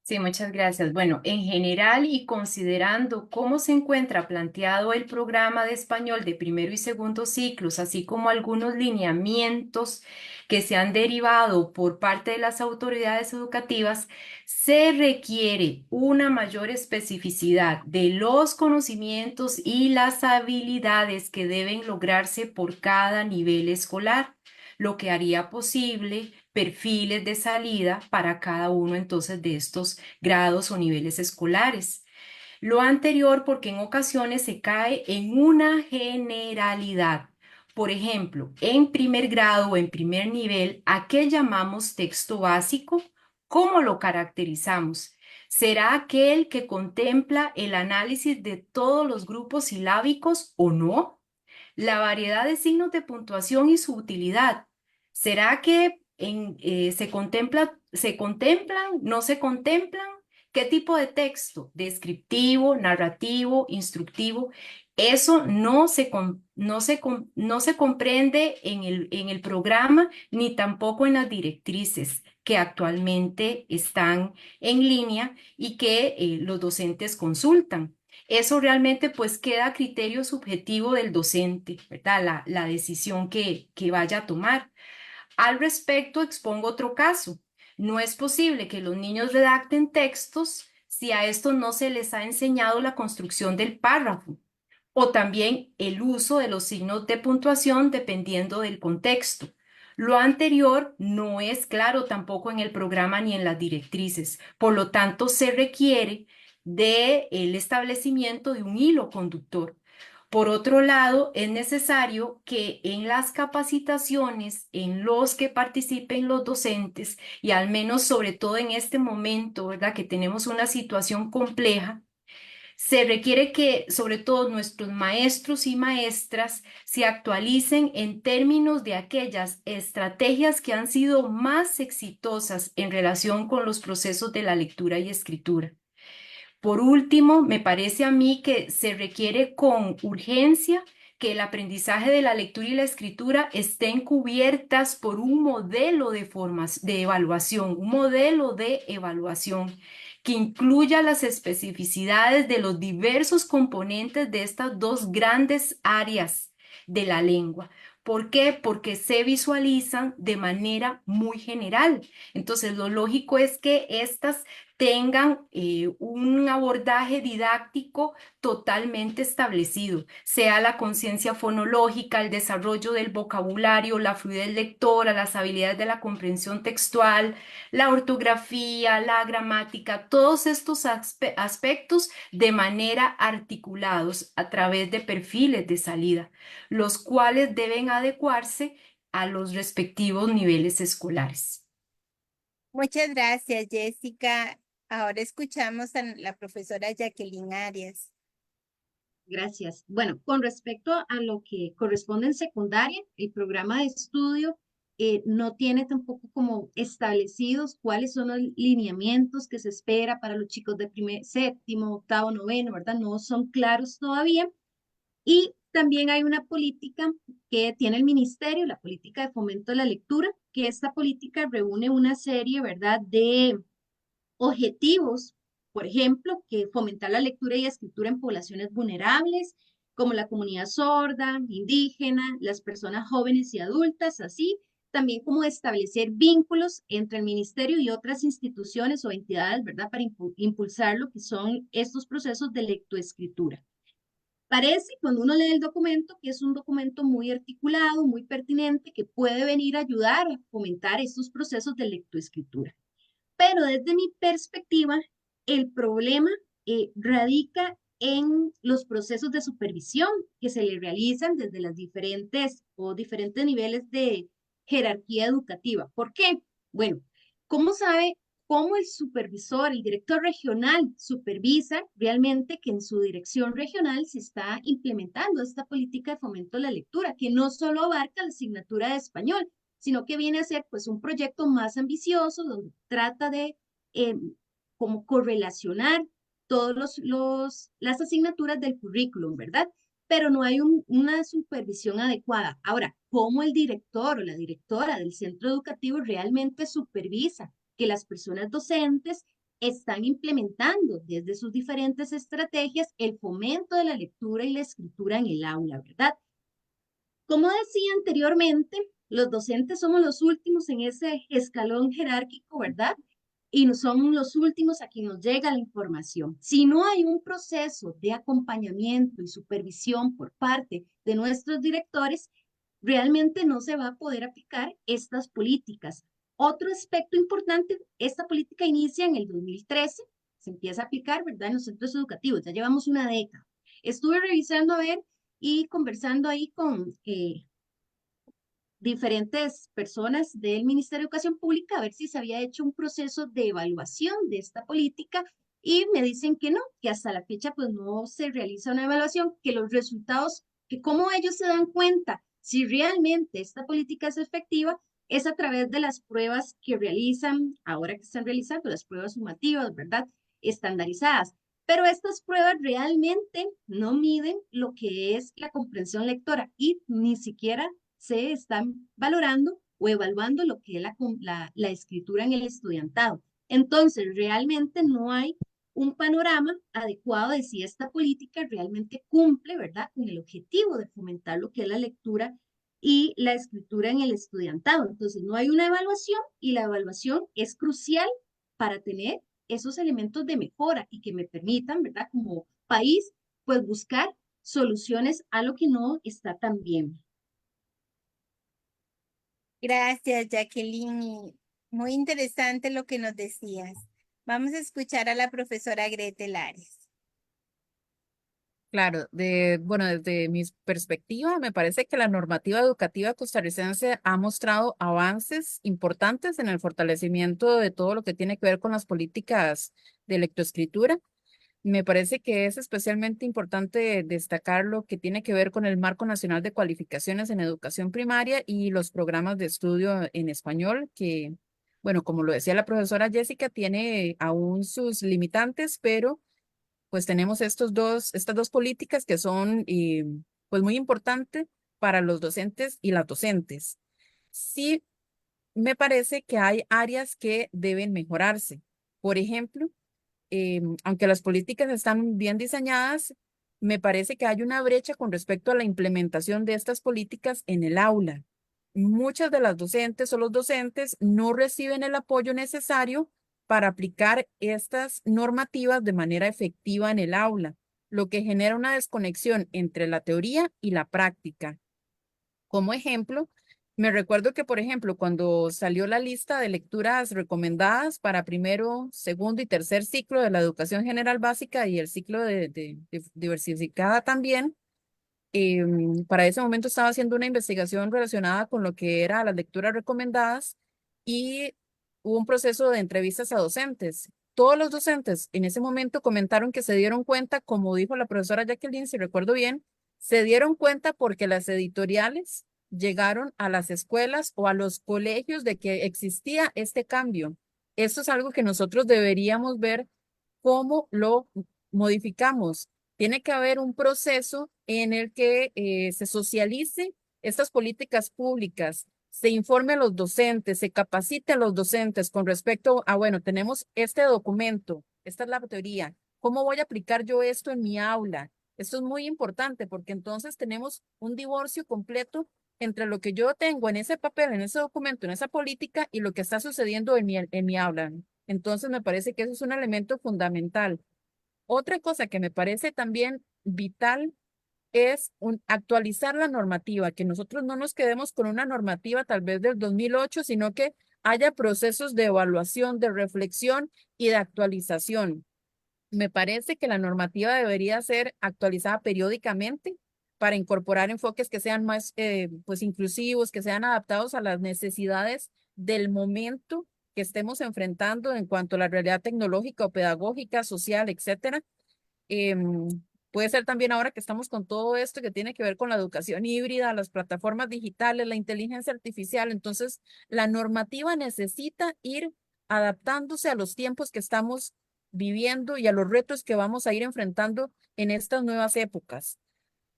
Sí, muchas gracias. Bueno, en general y considerando cómo se encuentra planteado el programa de español de primero y segundo ciclos, así como algunos lineamientos que se han derivado por parte de las autoridades educativas, se requiere una mayor especificidad de los conocimientos y las habilidades que deben lograrse por cada nivel escolar, lo que haría posible perfiles de salida para cada uno entonces de estos grados o niveles escolares. Lo anterior porque en ocasiones se cae en una generalidad. Por ejemplo, en primer grado o en primer nivel, ¿a qué llamamos texto básico? ¿Cómo lo caracterizamos? ¿Será aquel que contempla el análisis de todos los grupos silábicos o no? La variedad de signos de puntuación y su utilidad. ¿Será que se contemplan, no se contemplan? ¿Qué tipo de texto? ¿Descriptivo, narrativo, instructivo? Eso no se comprende en el programa ni tampoco en las directrices que actualmente están en línea y que los docentes consultan. Eso realmente pues queda a criterio subjetivo del docente, ¿verdad? La decisión que vaya a tomar. Al respecto, expongo otro caso. No es posible que los niños redacten textos si a estos no se les ha enseñado la construcción del párrafo o también el uso de los signos de puntuación dependiendo del contexto. Lo anterior no es claro tampoco en el programa ni en las directrices, por lo tanto se requiere del establecimiento de un hilo conductor. Por otro lado, es necesario que en las capacitaciones en los que participen los docentes, y al menos sobre todo en este momento, ¿verdad? Que tenemos una situación compleja, se requiere que, sobre todo, nuestros maestros y maestras se actualicen en términos de aquellas estrategias que han sido más exitosas en relación con los procesos de la lectura y escritura. Por último, me parece a mí que se requiere con urgencia que el aprendizaje de la lectura y la escritura estén cubiertas por un modelo de evaluación, un modelo de evaluación que incluya las especificidades de los diversos componentes de estas dos grandes áreas de la lengua. ¿Por qué? Porque se visualizan de manera muy general. Entonces, lo lógico es que estas tengan un abordaje didáctico totalmente establecido, sea la conciencia fonológica, el desarrollo del vocabulario, la fluidez lectora, las habilidades de la comprensión textual, la ortografía, la gramática, todos estos aspectos de manera articulados a través de perfiles de salida, los cuales deben adecuarse a los respectivos niveles escolares. Muchas gracias, Jessica. Ahora escuchamos a la profesora Jacqueline Arias. Gracias. Bueno, con respecto a lo que corresponde en secundaria, el programa de estudio no tiene tampoco como establecidos cuáles son los lineamientos que se espera para los chicos de primer, séptimo, octavo, noveno, ¿verdad? No son claros todavía. Y también hay una política que tiene el ministerio, la política de fomento de la lectura, que esta política reúne una serie, ¿verdad?, de objetivos, por ejemplo, que fomentar la lectura y escritura en poblaciones vulnerables, como la comunidad sorda, indígena, las personas jóvenes y adultas, así también como establecer vínculos entre el ministerio y otras instituciones o entidades, ¿verdad?, para impulsar lo que son estos procesos de lectoescritura. Parece, cuando uno lee el documento, que es un documento muy articulado, muy pertinente, que puede venir a ayudar a fomentar estos procesos de lectoescritura. Pero desde mi perspectiva, el problema radica en los procesos de supervisión que se le realizan desde las diferentes niveles de jerarquía educativa. ¿Por qué? Bueno, ¿cómo sabe cómo el supervisor, el director regional supervisa realmente que en su dirección regional se está implementando esta política de fomento de la lectura, que no solo abarca la asignatura de español, sino que viene a ser pues un proyecto más ambicioso donde trata de eh, como correlacionar todas las asignaturas del currículum, ¿verdad? Pero no hay una supervisión adecuada. Ahora, ¿cómo el director o la directora del centro educativo realmente supervisa que las personas docentes están implementando desde sus diferentes estrategias el fomento de la lectura y la escritura en el aula, ¿verdad? Como decía anteriormente, los docentes somos los últimos en ese escalón jerárquico, ¿verdad? Y no son los últimos a quien nos llega la información. Si no hay un proceso de acompañamiento y supervisión por parte de nuestros directores, realmente no se va a poder aplicar estas políticas. Otro aspecto importante, esta política inicia en el 2013, se empieza a aplicar, ¿verdad?, en los centros educativos, ya llevamos una década. Estuve revisando a ver y conversando ahí con diferentes personas del Ministerio de Educación Pública a ver si se había hecho un proceso de evaluación de esta política y me dicen que no, que hasta la fecha pues no se realiza una evaluación, que los resultados, que cómo ellos se dan cuenta si realmente esta política es efectiva es a través de las pruebas que realizan, ahora que están realizando las pruebas sumativas, ¿verdad? Estandarizadas. Pero estas pruebas realmente no miden lo que es la comprensión lectora y ni siquiera se están valorando o evaluando lo que es la escritura en el estudiantado. Entonces, realmente no hay un panorama adecuado de si esta política realmente cumple, ¿verdad?, con el objetivo de fomentar lo que es la lectura y la escritura en el estudiantado. Entonces, no hay una evaluación y la evaluación es crucial para tener esos elementos de mejora y que me permitan, ¿verdad?, como país, pues buscar soluciones a lo que no está tan bien. Gracias, Jacqueline. Y muy interesante lo que nos decías. Vamos a escuchar a la profesora Grete Lares. Claro, bueno, desde mi perspectiva, me parece que la normativa educativa costarricense ha mostrado avances importantes en el fortalecimiento de todo lo que tiene que ver con las políticas de lectoescritura. Me parece que es especialmente importante destacar lo que tiene que ver con el Marco Nacional de Cualificaciones en Educación Primaria y los programas de estudio en español, que, bueno, como lo decía la profesora Jessica, tiene aún sus limitantes, pero pues tenemos estas dos políticas que son pues muy importantes para los docentes y las docentes. Sí, me parece que hay áreas que deben mejorarse. Por ejemplo, aunque las políticas están bien diseñadas, me parece que hay una brecha con respecto a la implementación de estas políticas en el aula. Muchas de las docentes o los docentes no reciben el apoyo necesario para aplicar estas normativas de manera efectiva en el aula, lo que genera una desconexión entre la teoría y la práctica. Como ejemplo, me recuerdo que, por ejemplo, cuando salió la lista de lecturas recomendadas para primero, segundo y tercer ciclo de la educación general básica y el ciclo de diversificada también, para ese momento estaba haciendo una investigación relacionada con lo que era las lecturas recomendadas y hubo un proceso de entrevistas a docentes. Todos los docentes en ese momento comentaron que se dieron cuenta, como dijo la profesora Jacqueline, si recuerdo bien, se dieron cuenta porque las editoriales llegaron a las escuelas o a los colegios de que existía este cambio. Esto es algo que nosotros deberíamos ver cómo lo modificamos. Tiene que haber un proceso en el que se socialice estas políticas públicas, se informe a los docentes, se capacite a los docentes con respecto a, bueno, tenemos este documento, esta es la teoría, ¿cómo voy a aplicar yo esto en mi aula? Esto es muy importante porque entonces tenemos un divorcio completo entre lo que yo tengo en ese papel, en ese documento, en esa política y lo que está sucediendo en mi aula. Entonces me parece que eso es un elemento fundamental. Otra cosa que me parece también vital es actualizar la normativa, que nosotros no nos quedemos con una normativa tal vez del 2008, sino que haya procesos de evaluación, de reflexión y de actualización. Me parece que la normativa debería ser actualizada periódicamente para incorporar enfoques que sean más pues inclusivos, que sean adaptados a las necesidades del momento que estemos enfrentando en cuanto a la realidad tecnológica o pedagógica, social, etcétera. Em, Puede ser también ahora que estamos con todo esto que tiene que ver con la educación híbrida, las plataformas digitales, la inteligencia artificial. Entonces, la normativa necesita ir adaptándose a los tiempos que estamos viviendo y a los retos que vamos a ir enfrentando en estas nuevas épocas.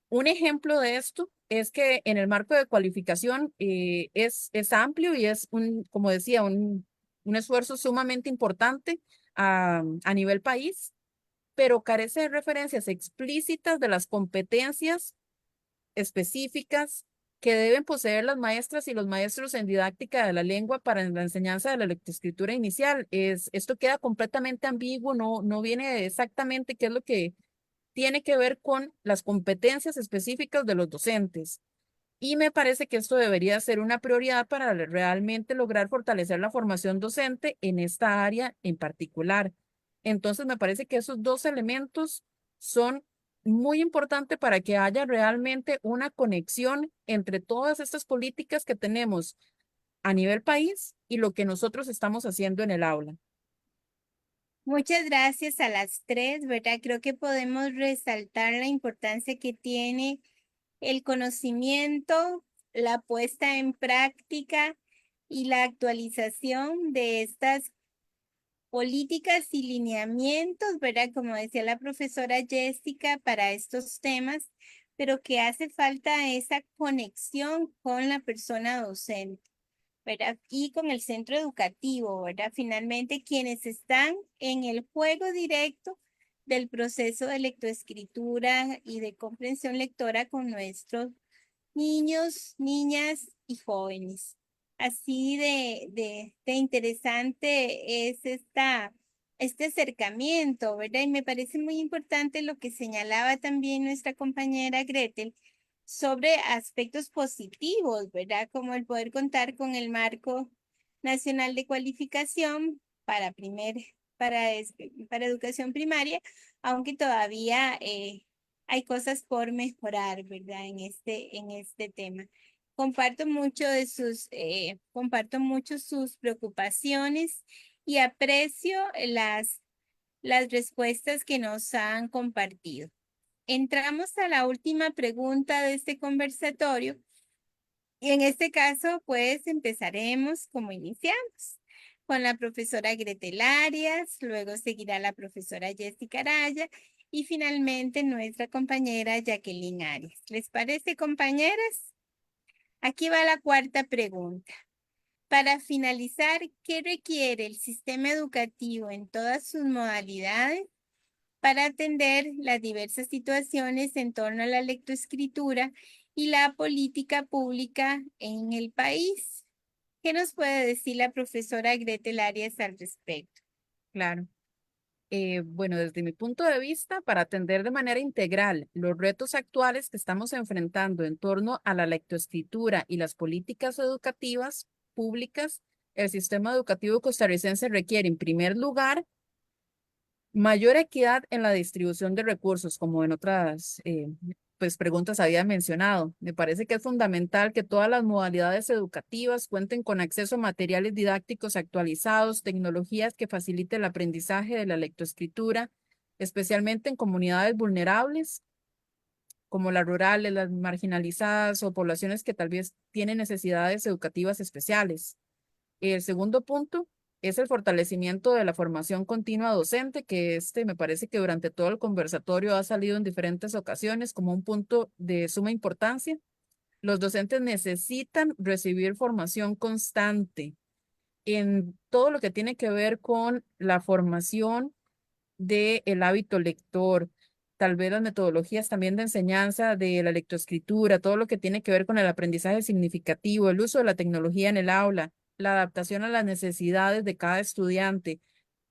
Un ejemplo de esto es que en el marco de cualificación es amplio y es como decía, un esfuerzo sumamente importante a nivel país, pero carece de referencias explícitas de las competencias específicas que deben poseer las maestras y los maestros en didáctica de la lengua para la enseñanza de la lectoescritura inicial. Esto queda completamente ambiguo, no viene exactamente qué es lo que tiene que ver con las competencias específicas de los docentes. Y me parece que esto debería ser una prioridad para realmente lograr fortalecer la formación docente en esta área en particular. Entonces, me parece que esos dos elementos son muy importantes para que haya realmente una conexión entre todas estas políticas que tenemos a nivel país y lo que nosotros estamos haciendo en el aula. Muchas gracias a las tres, ¿verdad? Creo que podemos resaltar la importancia que tiene el conocimiento, la puesta en práctica y la actualización de estas políticas y lineamientos, ¿verdad? Como decía la profesora Jessica, para estos temas, pero que hace falta esa conexión con la persona docente, ¿verdad? Y con el centro educativo, ¿verdad? Finalmente, quienes están en el juego directo del proceso de lectoescritura y de comprensión lectora con nuestros niños, niñas y jóvenes. Así de interesante es este acercamiento, ¿verdad? Y me parece muy importante lo que señalaba también nuestra compañera Gretel sobre aspectos positivos, ¿verdad? Como el poder contar con el marco nacional de cualificación para educación primaria, aunque todavía hay cosas por mejorar, ¿verdad? En este tema. Comparto mucho sus preocupaciones y aprecio las respuestas que nos han compartido. Entramos a la última pregunta de este conversatorio y en este caso, pues empezaremos como iniciamos con la profesora Gretel Arias, luego seguirá la profesora Jessica Araya y finalmente nuestra compañera Jacqueline Arias. ¿Les parece, compañeras? Aquí va la cuarta pregunta. Para finalizar, ¿qué requiere el sistema educativo en todas sus modalidades para atender las diversas situaciones en torno a la lectoescritura y la política pública en el país? ¿Qué nos puede decir la profesora Gretel Arias al respecto? Claro. Bueno, desde mi punto de vista, para atender de manera integral los retos actuales que estamos enfrentando en torno a la lectoescritura y las políticas educativas públicas, el sistema educativo costarricense requiere, en primer lugar, mayor equidad en la distribución de recursos, como en otras pues, preguntas había mencionado. Me parece que es fundamental que todas las modalidades educativas cuenten con acceso a materiales didácticos actualizados, tecnologías que faciliten el aprendizaje de la lectoescritura, especialmente en comunidades vulnerables como las rurales, las marginalizadas o poblaciones que tal vez tienen necesidades educativas especiales. El segundo punto es el fortalecimiento de la formación continua docente, que me parece que durante todo el conversatorio ha salido en diferentes ocasiones como un punto de suma importancia. Los docentes necesitan recibir formación constante en todo lo que tiene que ver con la formación del hábito lector, tal vez las metodologías también de enseñanza de la lectoescritura, todo lo que tiene que ver con el aprendizaje significativo, el uso de la tecnología en el aula, la adaptación a las necesidades de cada estudiante,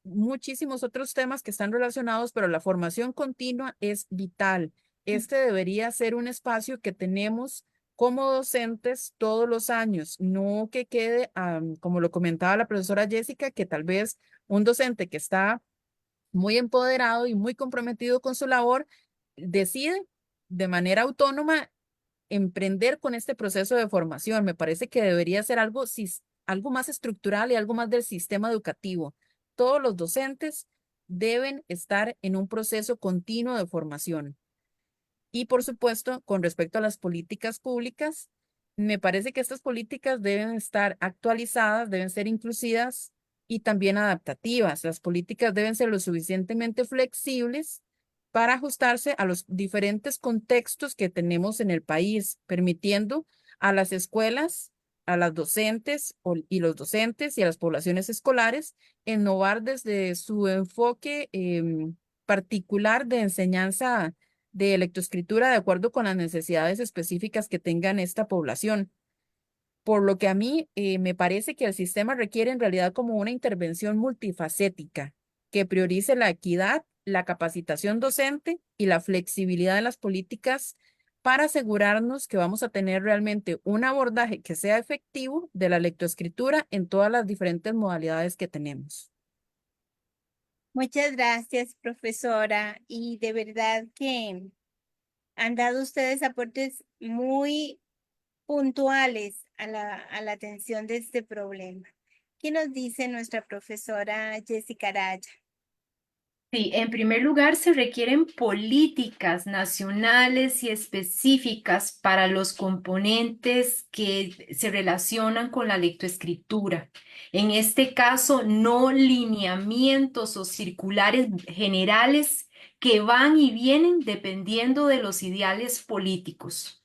muchísimos otros temas que están relacionados, pero la formación continua es vital. Este debería ser un espacio que tenemos como docentes todos los años, no que quede, como lo comentaba la profesora Jessica, que tal vez un docente que está muy empoderado y muy comprometido con su labor, decide de manera autónoma emprender con este proceso de formación. Me parece que debería ser algo, algo más estructural y algo más del sistema educativo. Todos los docentes deben estar en un proceso continuo de formación. Y por supuesto, con respecto a las políticas públicas, me parece que estas políticas deben estar actualizadas, deben ser inclusivas y también adaptativas. Las políticas deben ser lo suficientemente flexibles para ajustarse a los diferentes contextos que tenemos en el país, permitiendo a las escuelas, a las docentes y los docentes y a las poblaciones escolares innovar desde su enfoque particular de enseñanza de lectoescritura de acuerdo con las necesidades específicas que tengan esta población. Por lo que a mí me parece que el sistema requiere en realidad como una intervención multifacética que priorice la equidad, la capacitación docente y la flexibilidad de las políticas para asegurarnos que vamos a tener realmente un abordaje que sea efectivo de la lectoescritura en todas las diferentes modalidades que tenemos. Muchas gracias, profesora. Y de verdad que han dado ustedes aportes muy puntuales a la atención de este problema. ¿Qué nos dice nuestra profesora Jessica Araya? Sí, en primer lugar, se requieren políticas nacionales y específicas para los componentes que se relacionan con la lectoescritura. En este caso, no lineamientos o circulares generales que van y vienen dependiendo de los ideales políticos,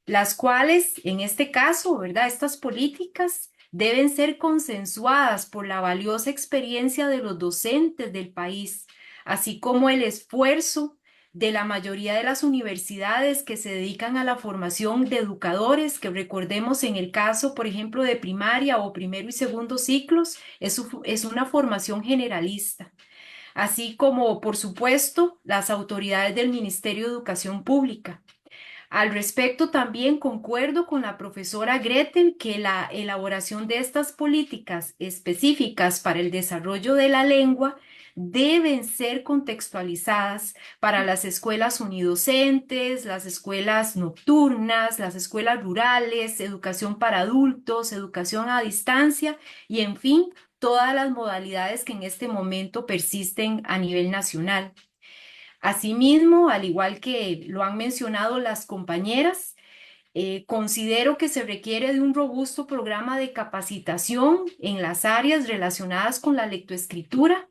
las cuales, en este caso, ¿verdad? Estas políticas deben ser consensuadas por la valiosa experiencia de los docentes del país, así como el esfuerzo de la mayoría de las universidades que se dedican a la formación de educadores, que recordemos en el caso, por ejemplo, de primaria o primero y segundo ciclos, es una formación generalista, así como, por supuesto, las autoridades del Ministerio de Educación Pública. Al respecto, también concuerdo con la profesora Gretel que la elaboración de estas políticas específicas para el desarrollo de la lengua deben ser contextualizadas para las escuelas unidocentes, las escuelas nocturnas, las escuelas rurales, educación para adultos, educación a distancia y, en fin, todas las modalidades que en este momento persisten a nivel nacional. Asimismo, al igual que lo han mencionado las compañeras, considero que se requiere de un robusto programa de capacitación en las áreas relacionadas con la lectoescritura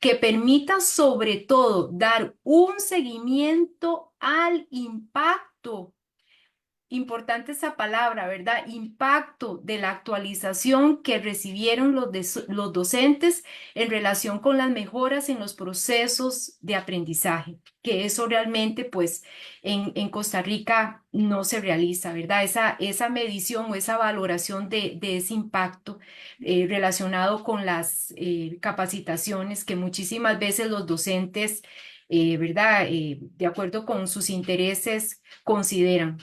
que permita sobre todo dar un seguimiento al impacto. Importante esa palabra, ¿verdad? Impacto de la actualización que recibieron los docentes en relación con las mejoras en los procesos de aprendizaje, que eso realmente, pues, en Costa Rica no se realiza, ¿verdad? Esa medición o esa valoración de ese impacto relacionado con las capacitaciones que muchísimas veces los docentes, ¿verdad? De acuerdo con sus intereses, consideran.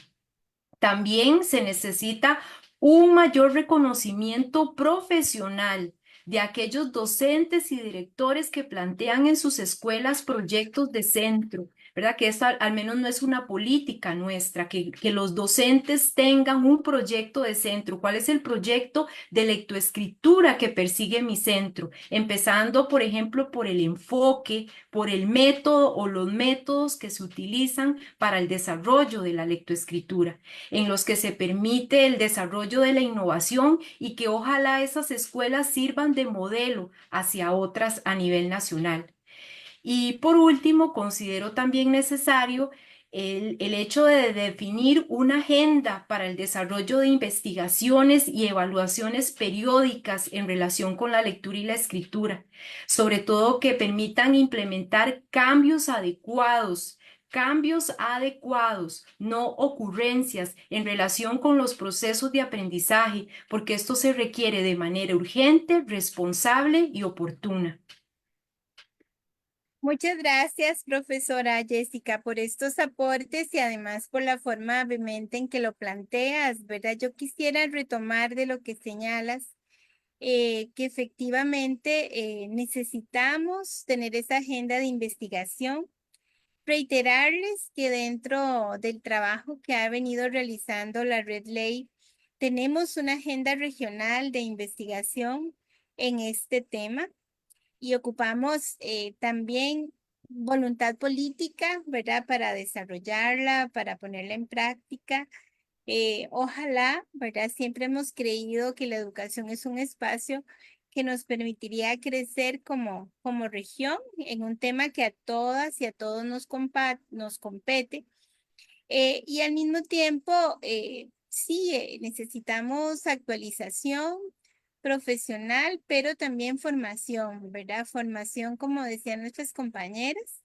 También se necesita un mayor reconocimiento profesional de aquellos docentes y directores que plantean en sus escuelas proyectos de centro, ¿verdad? Que esto al menos no es una política nuestra, que los docentes tengan un proyecto de centro. ¿Cuál es el proyecto de lectoescritura que persigue mi centro? Empezando, por ejemplo, por el enfoque, por el método o los métodos que se utilizan para el desarrollo de la lectoescritura, en los que se permite el desarrollo de la innovación y que ojalá esas escuelas sirvan de modelo hacia otras a nivel nacional. Y por último, considero también necesario el hecho de definir una agenda para el desarrollo de investigaciones y evaluaciones periódicas en relación con la lectura y la escritura, sobre todo que permitan implementar cambios adecuados, no ocurrencias en relación con los procesos de aprendizaje, porque esto se requiere de manera urgente, responsable y oportuna. Muchas gracias, profesora Jessica, por estos aportes y además por la forma vehemente en que lo planteas, ¿verdad? Yo quisiera retomar de lo que señalas, que efectivamente necesitamos tener esa agenda de investigación. Reiterarles que dentro del trabajo que ha venido realizando la Red Ley, tenemos una agenda regional de investigación en este tema y ocupamos también voluntad política, ¿verdad? Para desarrollarla, para ponerla en práctica. Ojalá, ¿verdad? Siempre hemos creído que la educación es un espacio que nos permitiría crecer como región en un tema que a todas y a todos nos compete. Y al mismo tiempo, sí, necesitamos actualización profesional, pero también formación, ¿verdad? Formación, como decían nuestras compañeras.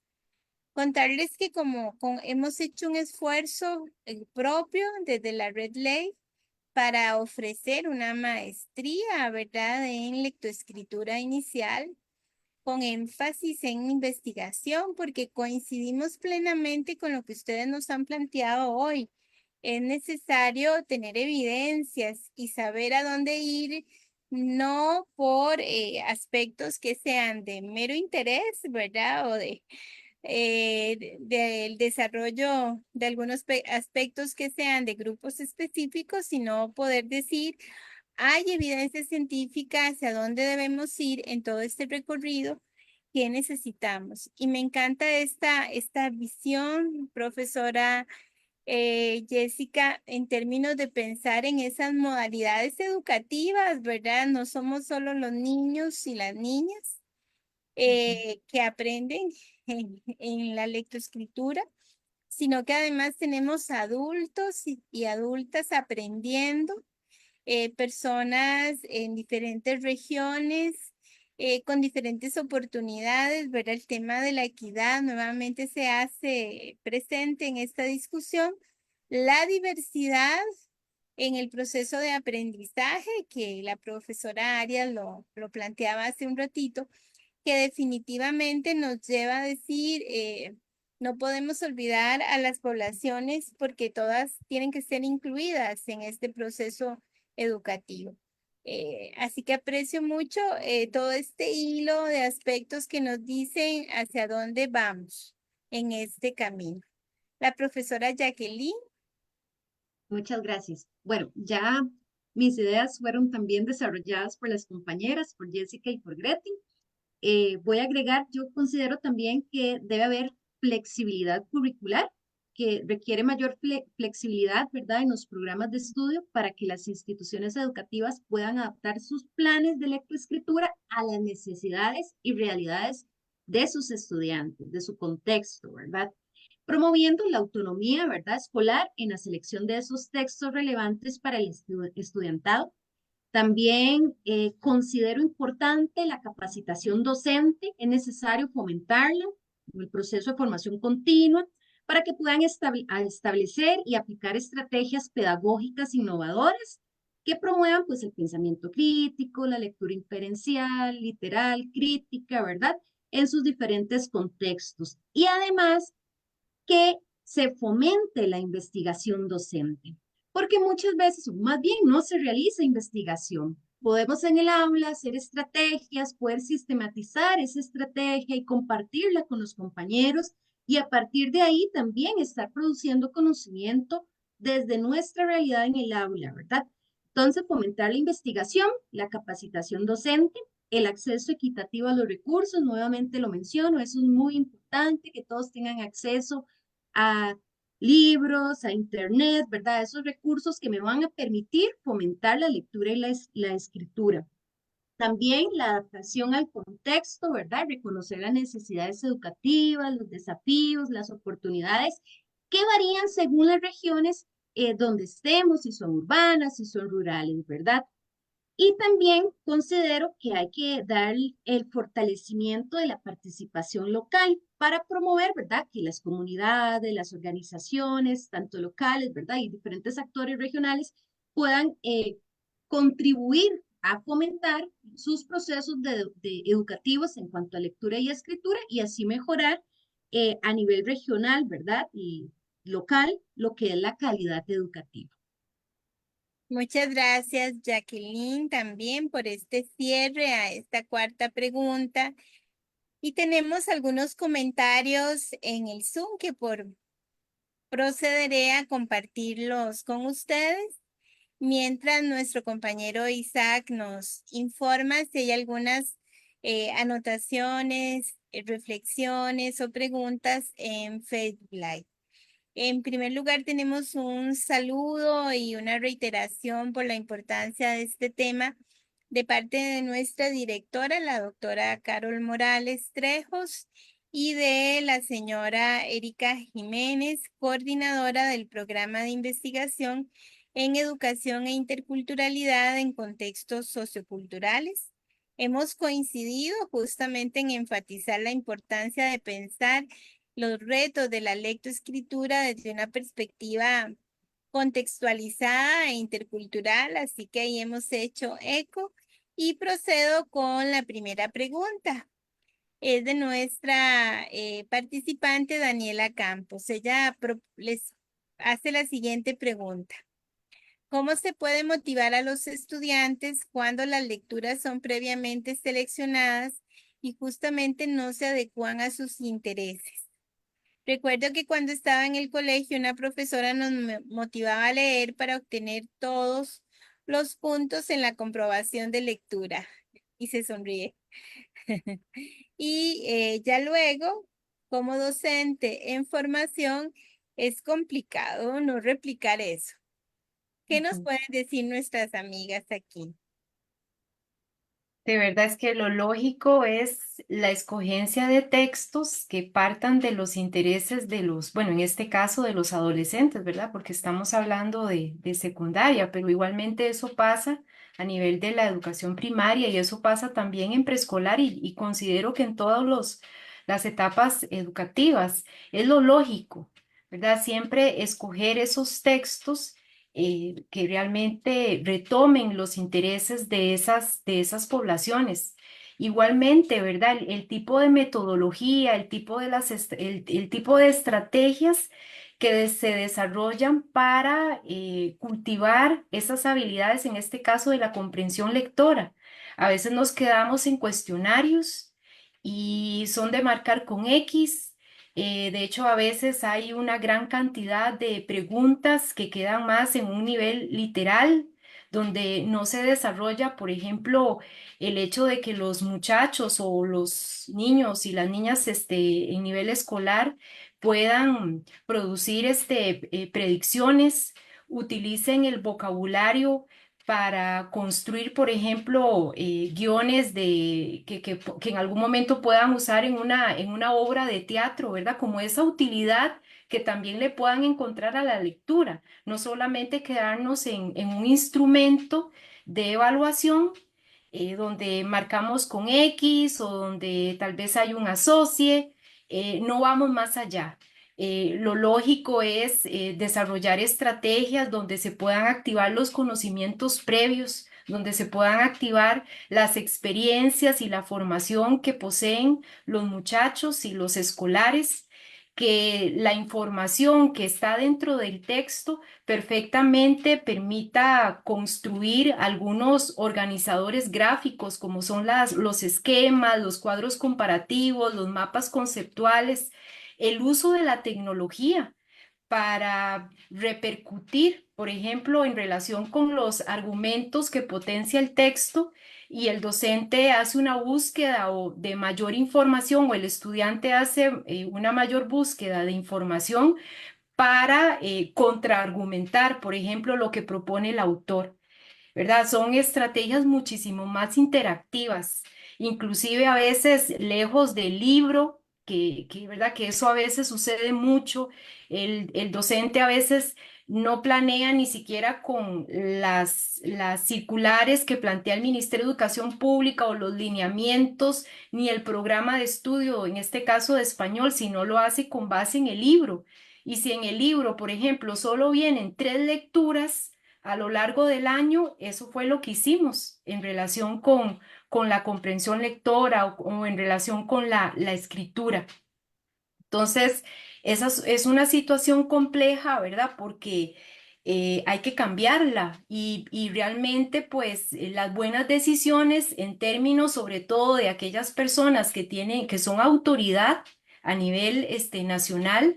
Contarles que hemos hecho un esfuerzo propio desde la Red Ley para ofrecer una maestría, ¿verdad? En lectoescritura inicial con énfasis en investigación, porque coincidimos plenamente con lo que ustedes nos han planteado hoy. Es necesario tener evidencias y saber a dónde ir, no por aspectos que sean de mero interés, ¿verdad? O del desarrollo de algunos aspectos que sean de grupos específicos, sino poder decir, hay evidencia científica hacia dónde debemos ir en todo este recorrido que necesitamos. Y me encanta esta visión, profesora Jessica, en términos de pensar en esas modalidades educativas, ¿verdad? No somos solo los niños y las niñas que aprenden en la lectoescritura, sino que además tenemos adultos y adultas aprendiendo, personas en diferentes regiones, con diferentes oportunidades, ¿verdad? El tema de la equidad nuevamente se hace presente en esta discusión. La diversidad en el proceso de aprendizaje, que la profesora Arias lo planteaba hace un ratito, que definitivamente nos lleva a decir, no podemos olvidar a las poblaciones porque todas tienen que ser incluidas en este proceso educativo. Así que aprecio mucho todo este hilo de aspectos que nos dicen hacia dónde vamos en este camino. La profesora Jacqueline. Muchas gracias. Bueno, ya mis ideas fueron también desarrolladas por las compañeras, por Jessica y por Greti. Voy a agregar, yo considero también que debe haber flexibilidad curricular, que requiere mayor flexibilidad, ¿verdad?, en los programas de estudio para que las instituciones educativas puedan adaptar sus planes de lectoescritura a las necesidades y realidades de sus estudiantes, de su contexto, ¿verdad? Promoviendo la autonomía, ¿verdad?, escolar en la selección de esos textos relevantes para el estudiantado. También considero importante la capacitación docente, es necesario fomentarla en el proceso de formación continua para que puedan establecer y aplicar estrategias pedagógicas innovadoras que promuevan pues el pensamiento crítico, la lectura inferencial, literal, crítica, ¿verdad? En sus diferentes contextos. Y además que se fomente la investigación docente, porque muchas veces, o más bien, no se realiza investigación. Podemos en el aula hacer estrategias, poder sistematizar esa estrategia y compartirla con los compañeros y a partir de ahí también estar produciendo conocimiento desde nuestra realidad en el aula, ¿verdad? Entonces, fomentar la investigación, la capacitación docente, el acceso equitativo a los recursos, nuevamente lo menciono, eso es muy importante, que todos tengan acceso a libros, a internet, ¿verdad? Esos recursos que me van a permitir fomentar la lectura y la escritura. También la adaptación al contexto, ¿verdad? Reconocer las necesidades educativas, los desafíos, las oportunidades que varían según las regiones donde estemos, si son urbanas, si son rurales, ¿verdad? Y también considero que hay que dar el fortalecimiento de la participación local para promover, ¿verdad?, que las comunidades, las organizaciones, tanto locales, ¿verdad?, y diferentes actores regionales puedan contribuir a fomentar sus procesos de educativos en cuanto a lectura y escritura y así mejorar a nivel regional, ¿verdad?, y local lo que es la calidad educativa. Muchas gracias, Jacqueline, también por este cierre a esta cuarta pregunta. Y tenemos algunos comentarios en el Zoom que procederé a compartirlos con ustedes, mientras nuestro compañero Isaac nos informa si hay algunas anotaciones, reflexiones o preguntas en Facebook Live. En primer lugar, tenemos un saludo y una reiteración por la importancia de este tema de parte de nuestra directora, la doctora Carol Morales Trejos, y de la señora Erika Jiménez, coordinadora del programa de investigación en educación e interculturalidad en contextos socioculturales. Hemos coincidido justamente en enfatizar la importancia de pensar los retos de la lectoescritura desde una perspectiva contextualizada e intercultural, así que ahí hemos hecho eco y procedo con la primera pregunta. es de nuestra participante Daniela Campos. Ella les hace la siguiente pregunta. ¿Cómo se puede motivar a los estudiantes cuando las lecturas son previamente seleccionadas y justamente no se adecúan a sus intereses? Recuerdo que cuando estaba en el colegio, una profesora nos motivaba a leer para obtener todos los puntos en la comprobación de lectura. Y se sonríe. Y ya luego, como docente en formación, es complicado no replicar eso. ¿Qué nos Ujú. pueden decir nuestras amigas aquí? De verdad es que lo lógico es la escogencia de textos que partan de los intereses de los, bueno, en este caso de los adolescentes, ¿verdad? Porque estamos hablando de secundaria, pero igualmente eso pasa a nivel de la educación primaria y eso pasa también en preescolar y considero que en todas las etapas educativas es lo lógico, ¿verdad? Siempre escoger esos textos que realmente retomen los intereses de esas poblaciones. Igualmente, ¿verdad? El tipo de metodología, el tipo de el tipo de estrategias que se desarrollan para cultivar esas habilidades, en este caso de la comprensión lectora. A veces nos quedamos en cuestionarios y son de marcar con X. De hecho, a veces hay una gran cantidad de preguntas que quedan más en un nivel literal, donde no se desarrolla, por ejemplo, el hecho de que los muchachos o los niños y las niñas en nivel escolar puedan producir predicciones, utilicen el vocabulario para construir, por ejemplo, guiones que en algún momento puedan usar en una obra de teatro, ¿verdad? Como esa utilidad que también le puedan encontrar a la lectura, no solamente quedarnos en un instrumento de evaluación donde marcamos con X o donde tal vez hay un asocie, no vamos más allá. Lo lógico es desarrollar estrategias donde se puedan activar los conocimientos previos, donde se puedan activar las experiencias y la formación que poseen los muchachos y los escolares, que la información que está dentro del texto perfectamente permita construir algunos organizadores gráficos como son los esquemas, los cuadros comparativos, los mapas conceptuales, el uso de la tecnología para repercutir, por ejemplo, en relación con los argumentos que potencia el texto y el docente hace una búsqueda o de mayor información o el estudiante hace una mayor búsqueda de información para contraargumentar, por ejemplo, lo que propone el autor. ¿Verdad? Son estrategias muchísimo más interactivas, inclusive a veces lejos del libro, ¿verdad? Que eso a veces sucede mucho. El docente a veces no planea ni siquiera con las circulares que plantea el Ministerio de Educación Pública o los lineamientos, ni el programa de estudio, en este caso de español, sino lo hace con base en el libro. Y si en el libro, por ejemplo, solo vienen 3 lecturas, a lo largo del año, eso fue lo que hicimos en relación con la comprensión lectora o en relación con la escritura. Entonces, esa es una situación compleja, ¿verdad? Porque hay que cambiarla y realmente, pues, las buenas decisiones en términos, sobre todo, de aquellas personas que tienen, que son autoridad a nivel nacional,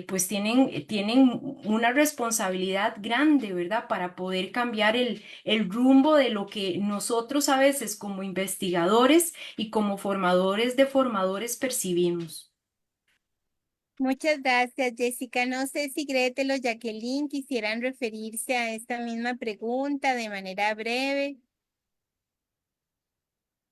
pues tienen una responsabilidad grande, ¿verdad? Para poder cambiar el rumbo de lo que nosotros a veces como investigadores y como formadores de formadores percibimos. Muchas gracias, Jessica. No sé si Gretel o Jacqueline quisieran referirse a esta misma pregunta de manera breve.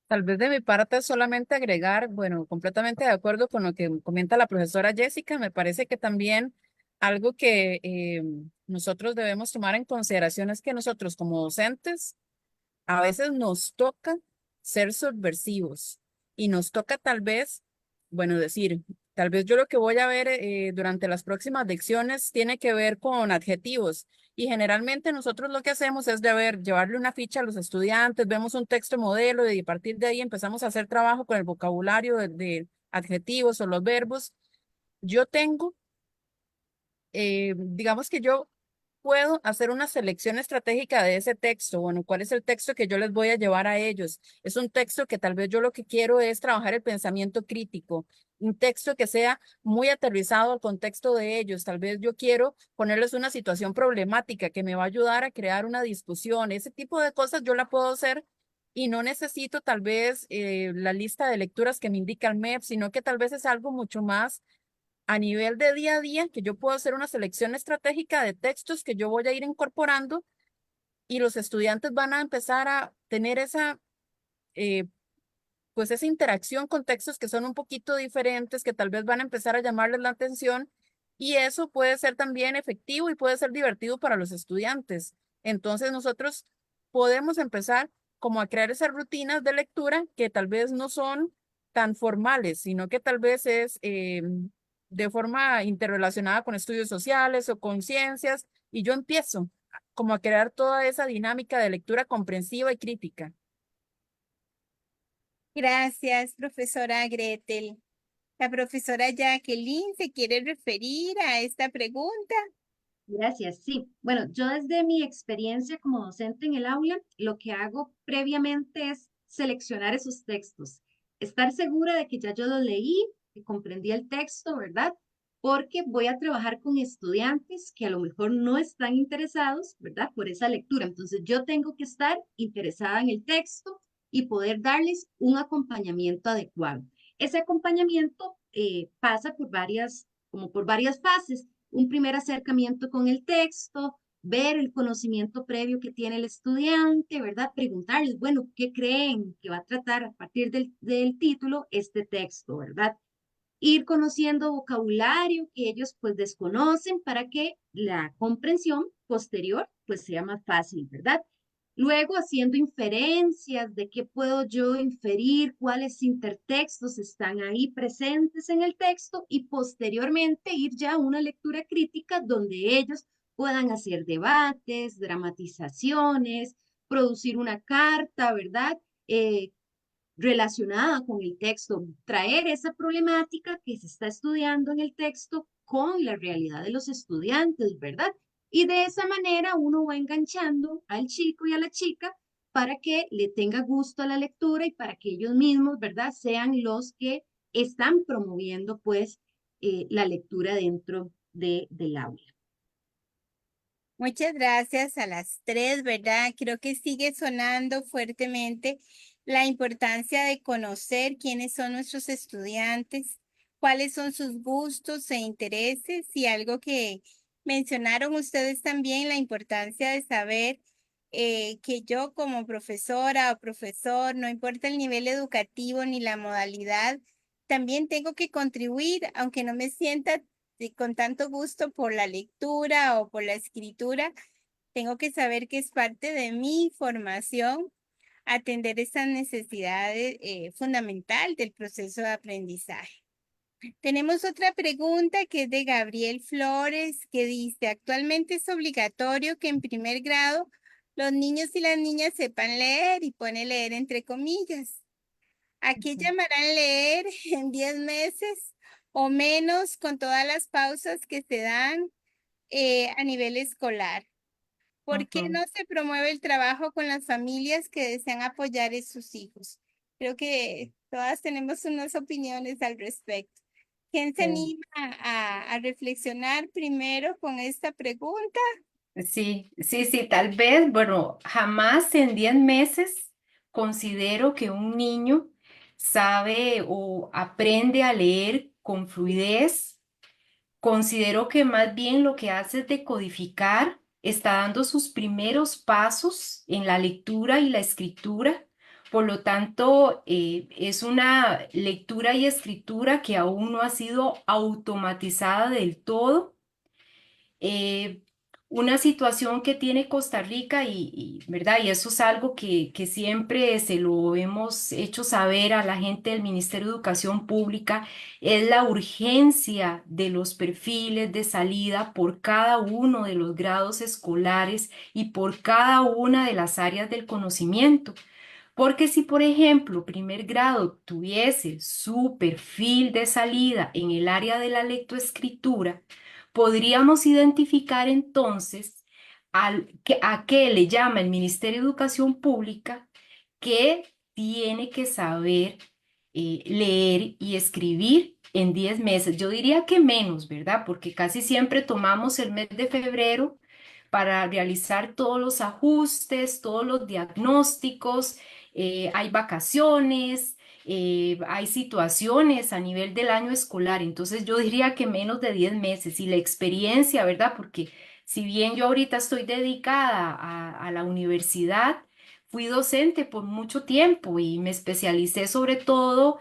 Tal vez de mi parte solamente agregar, bueno, completamente de acuerdo con lo que comenta la profesora Jessica, me parece que también algo que nosotros debemos tomar en consideración es que nosotros como docentes a veces nos toca ser subversivos y nos toca tal vez, bueno, decir, tal vez yo lo que voy a ver durante las próximas lecciones tiene que ver con adjetivos Y generalmente nosotros lo que hacemos es llevarle una ficha a los estudiantes, vemos un texto modelo y a partir de ahí empezamos a hacer trabajo con el vocabulario de adjetivos o los verbos. Yo tengo digamos que yo puedo hacer una selección estratégica de ese texto. Bueno, ¿cuál es el texto que yo les voy a llevar a ellos? Es un texto que tal vez yo lo que quiero es trabajar el pensamiento crítico, un texto que sea muy aterrizado al contexto de ellos. Tal vez yo quiero ponerles una situación problemática que me va a ayudar a crear una discusión. Ese tipo de cosas yo la puedo hacer. Y no necesito tal vez la lista de lecturas que me indica el MEP, sino que tal vez es algo mucho más a nivel de día a día, que yo puedo hacer una selección estratégica de textos que yo voy a ir incorporando y los estudiantes van a empezar a tener eh, pues esa interacción con textos que son un poquito diferentes, que tal vez van a empezar a llamarles la atención y eso puede ser también efectivo y puede ser divertido para los estudiantes. Entonces nosotros podemos empezar como a crear esas rutinas de lectura que tal vez no son tan formales, sino que tal vez es de forma interrelacionada con estudios sociales o con ciencias y yo empiezo como a crear toda esa dinámica de lectura comprensiva y crítica. Gracias, profesora Gretel. La profesora Jacqueline se quiere referir a esta pregunta. Gracias, sí. Bueno, yo desde mi experiencia como docente en el aula, lo que hago previamente es seleccionar esos textos, estar segura de que ya yo los leí, que comprendí el texto, ¿verdad? Porque voy a trabajar con estudiantes que a lo mejor no están interesados, ¿verdad? Por esa lectura. Entonces yo tengo que estar interesada en el texto y poder darles un acompañamiento adecuado. Ese acompañamiento pasa por como por varias fases. Un primer acercamiento con el texto, ver el conocimiento previo que tiene el estudiante, ¿verdad? Preguntarles, bueno, ¿qué creen que va a tratar a partir del título este texto, ¿verdad? Ir conociendo vocabulario que ellos pues desconocen para que la comprensión posterior pues sea más fácil, ¿verdad? Luego haciendo inferencias de qué puedo yo inferir, cuáles intertextos están ahí presentes en el texto y posteriormente ir ya a una lectura crítica donde ellos puedan hacer debates, dramatizaciones, producir una carta, ¿verdad? Relacionada con el texto, traer esa problemática que se está estudiando en el texto con la realidad de los estudiantes, ¿verdad? Y de esa manera uno va enganchando al chico y a la chica para que le tenga gusto a la lectura y para que ellos mismos, ¿verdad?, sean los que están promoviendo, pues, la lectura dentro del aula. Muchas gracias a las tres, ¿verdad? Creo que sigue sonando fuertemente la importancia de conocer quiénes son nuestros estudiantes, cuáles son sus gustos e intereses y algo que mencionaron ustedes también, la importancia de saber que yo como profesora o profesor, no importa el nivel educativo ni la modalidad, también tengo que contribuir, aunque no me sienta con tanto gusto por la lectura o por la escritura, tengo que saber que es parte de mi formación atender esa necesidad fundamental del proceso de aprendizaje. Tenemos otra pregunta que es de Gabriel Flores, que dice, actualmente es obligatorio que en primer grado los niños y las niñas sepan leer y pone leer entre comillas. ¿A qué llamarán leer en 10 meses o menos con todas las pausas que se dan a nivel escolar? ¿Por qué Ujú. no se promueve el trabajo con las familias que desean apoyar a sus hijos? Creo que todas tenemos unas opiniones al respecto. ¿Quién se Sí. anima a reflexionar primero con esta pregunta? Sí, sí, sí, tal vez, bueno, jamás en 10 meses considero que un niño sabe o aprende a leer con fluidez. Considero que más bien lo que hace es decodificar, está dando sus primeros pasos en la lectura y la escritura. Por lo tanto, es una lectura y escritura que aún no ha sido automatizada del todo. Eh, una situación que tiene Costa Rica ¿verdad? Y eso es algo que siempre se lo hemos hecho saber a la gente del Ministerio de Educación Pública, es la urgencia de los perfiles de salida por cada uno de los grados escolares y por cada una de las áreas del conocimiento. Porque si, por ejemplo, primer grado tuviese su perfil de salida en el área de la lectoescritura, podríamos identificar entonces a qué le llama el Ministerio de Educación Pública que tiene que saber leer y escribir en 10 meses. Yo diría que menos, ¿verdad? Porque casi siempre tomamos el mes de febrero para realizar todos los ajustes, todos los diagnósticos, hay vacaciones, hay situaciones a nivel del año escolar, entonces yo diría que menos de 10 meses y la experiencia, ¿verdad? Porque si bien yo ahorita estoy dedicada a la universidad, fui docente por mucho tiempo y me especialicé sobre todo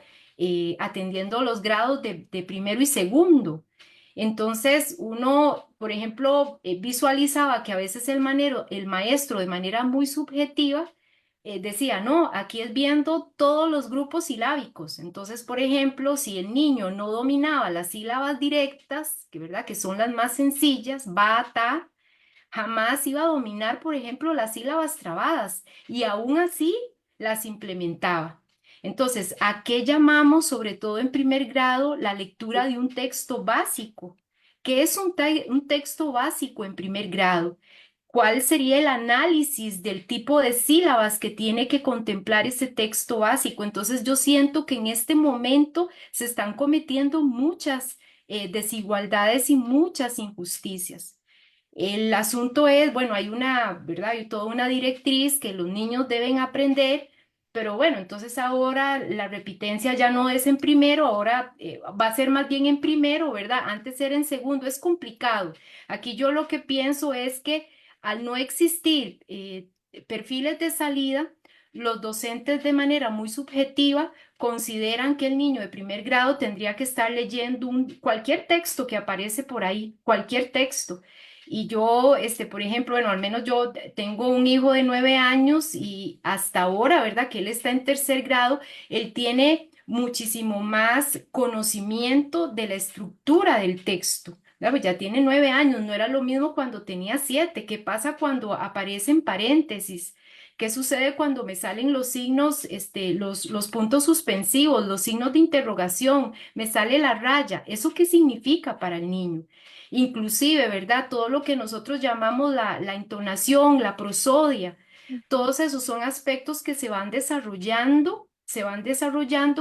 atendiendo los grados de primero y segundo. Entonces, uno, por ejemplo, visualizaba que a veces el maestro de manera muy subjetiva decía, no, aquí es viendo todos los grupos silábicos. Entonces, por ejemplo, si el niño no dominaba las sílabas directas, que verdad que son las más sencillas, ba, ta, jamás iba a dominar, por ejemplo, las sílabas trabadas y aún así las implementaba. Entonces, ¿a qué llamamos, sobre todo en primer grado, la lectura de un texto básico? ¿Qué es un texto básico en primer grado? ¿Cuál sería el análisis del tipo de sílabas que tiene que contemplar ese texto básico? Entonces, yo siento que en este momento se están cometiendo muchas desigualdades y muchas injusticias. El asunto es, bueno, hay una, ¿verdad? Hay toda una directriz que los niños deben aprender, pero bueno, entonces ahora la repitencia ya no es en primero, ahora va a ser más bien en primero, ¿verdad? Antes era en segundo, es complicado. Aquí yo lo que pienso es que al no existir perfiles de salida, los docentes de manera muy subjetiva consideran que el niño de primer grado tendría que estar leyendo cualquier texto que aparece por ahí, cualquier texto. Y yo, por ejemplo, bueno, al menos yo tengo un hijo de 9 años y hasta ahora, ¿verdad? Que él está en tercer grado, él tiene muchísimo más conocimiento de la estructura del texto. ¿Verdad? Pues ya tiene 9 años, no era lo mismo cuando tenía 7. ¿Qué pasa cuando aparecen paréntesis? ¿Qué sucede cuando me salen los signos, los puntos suspensivos, los signos de interrogación? Me sale la raya. ¿Eso qué significa para el niño? Inclusive, ¿verdad? Todo lo que nosotros llamamos la entonación, la prosodia, todos esos son aspectos que se van desarrollando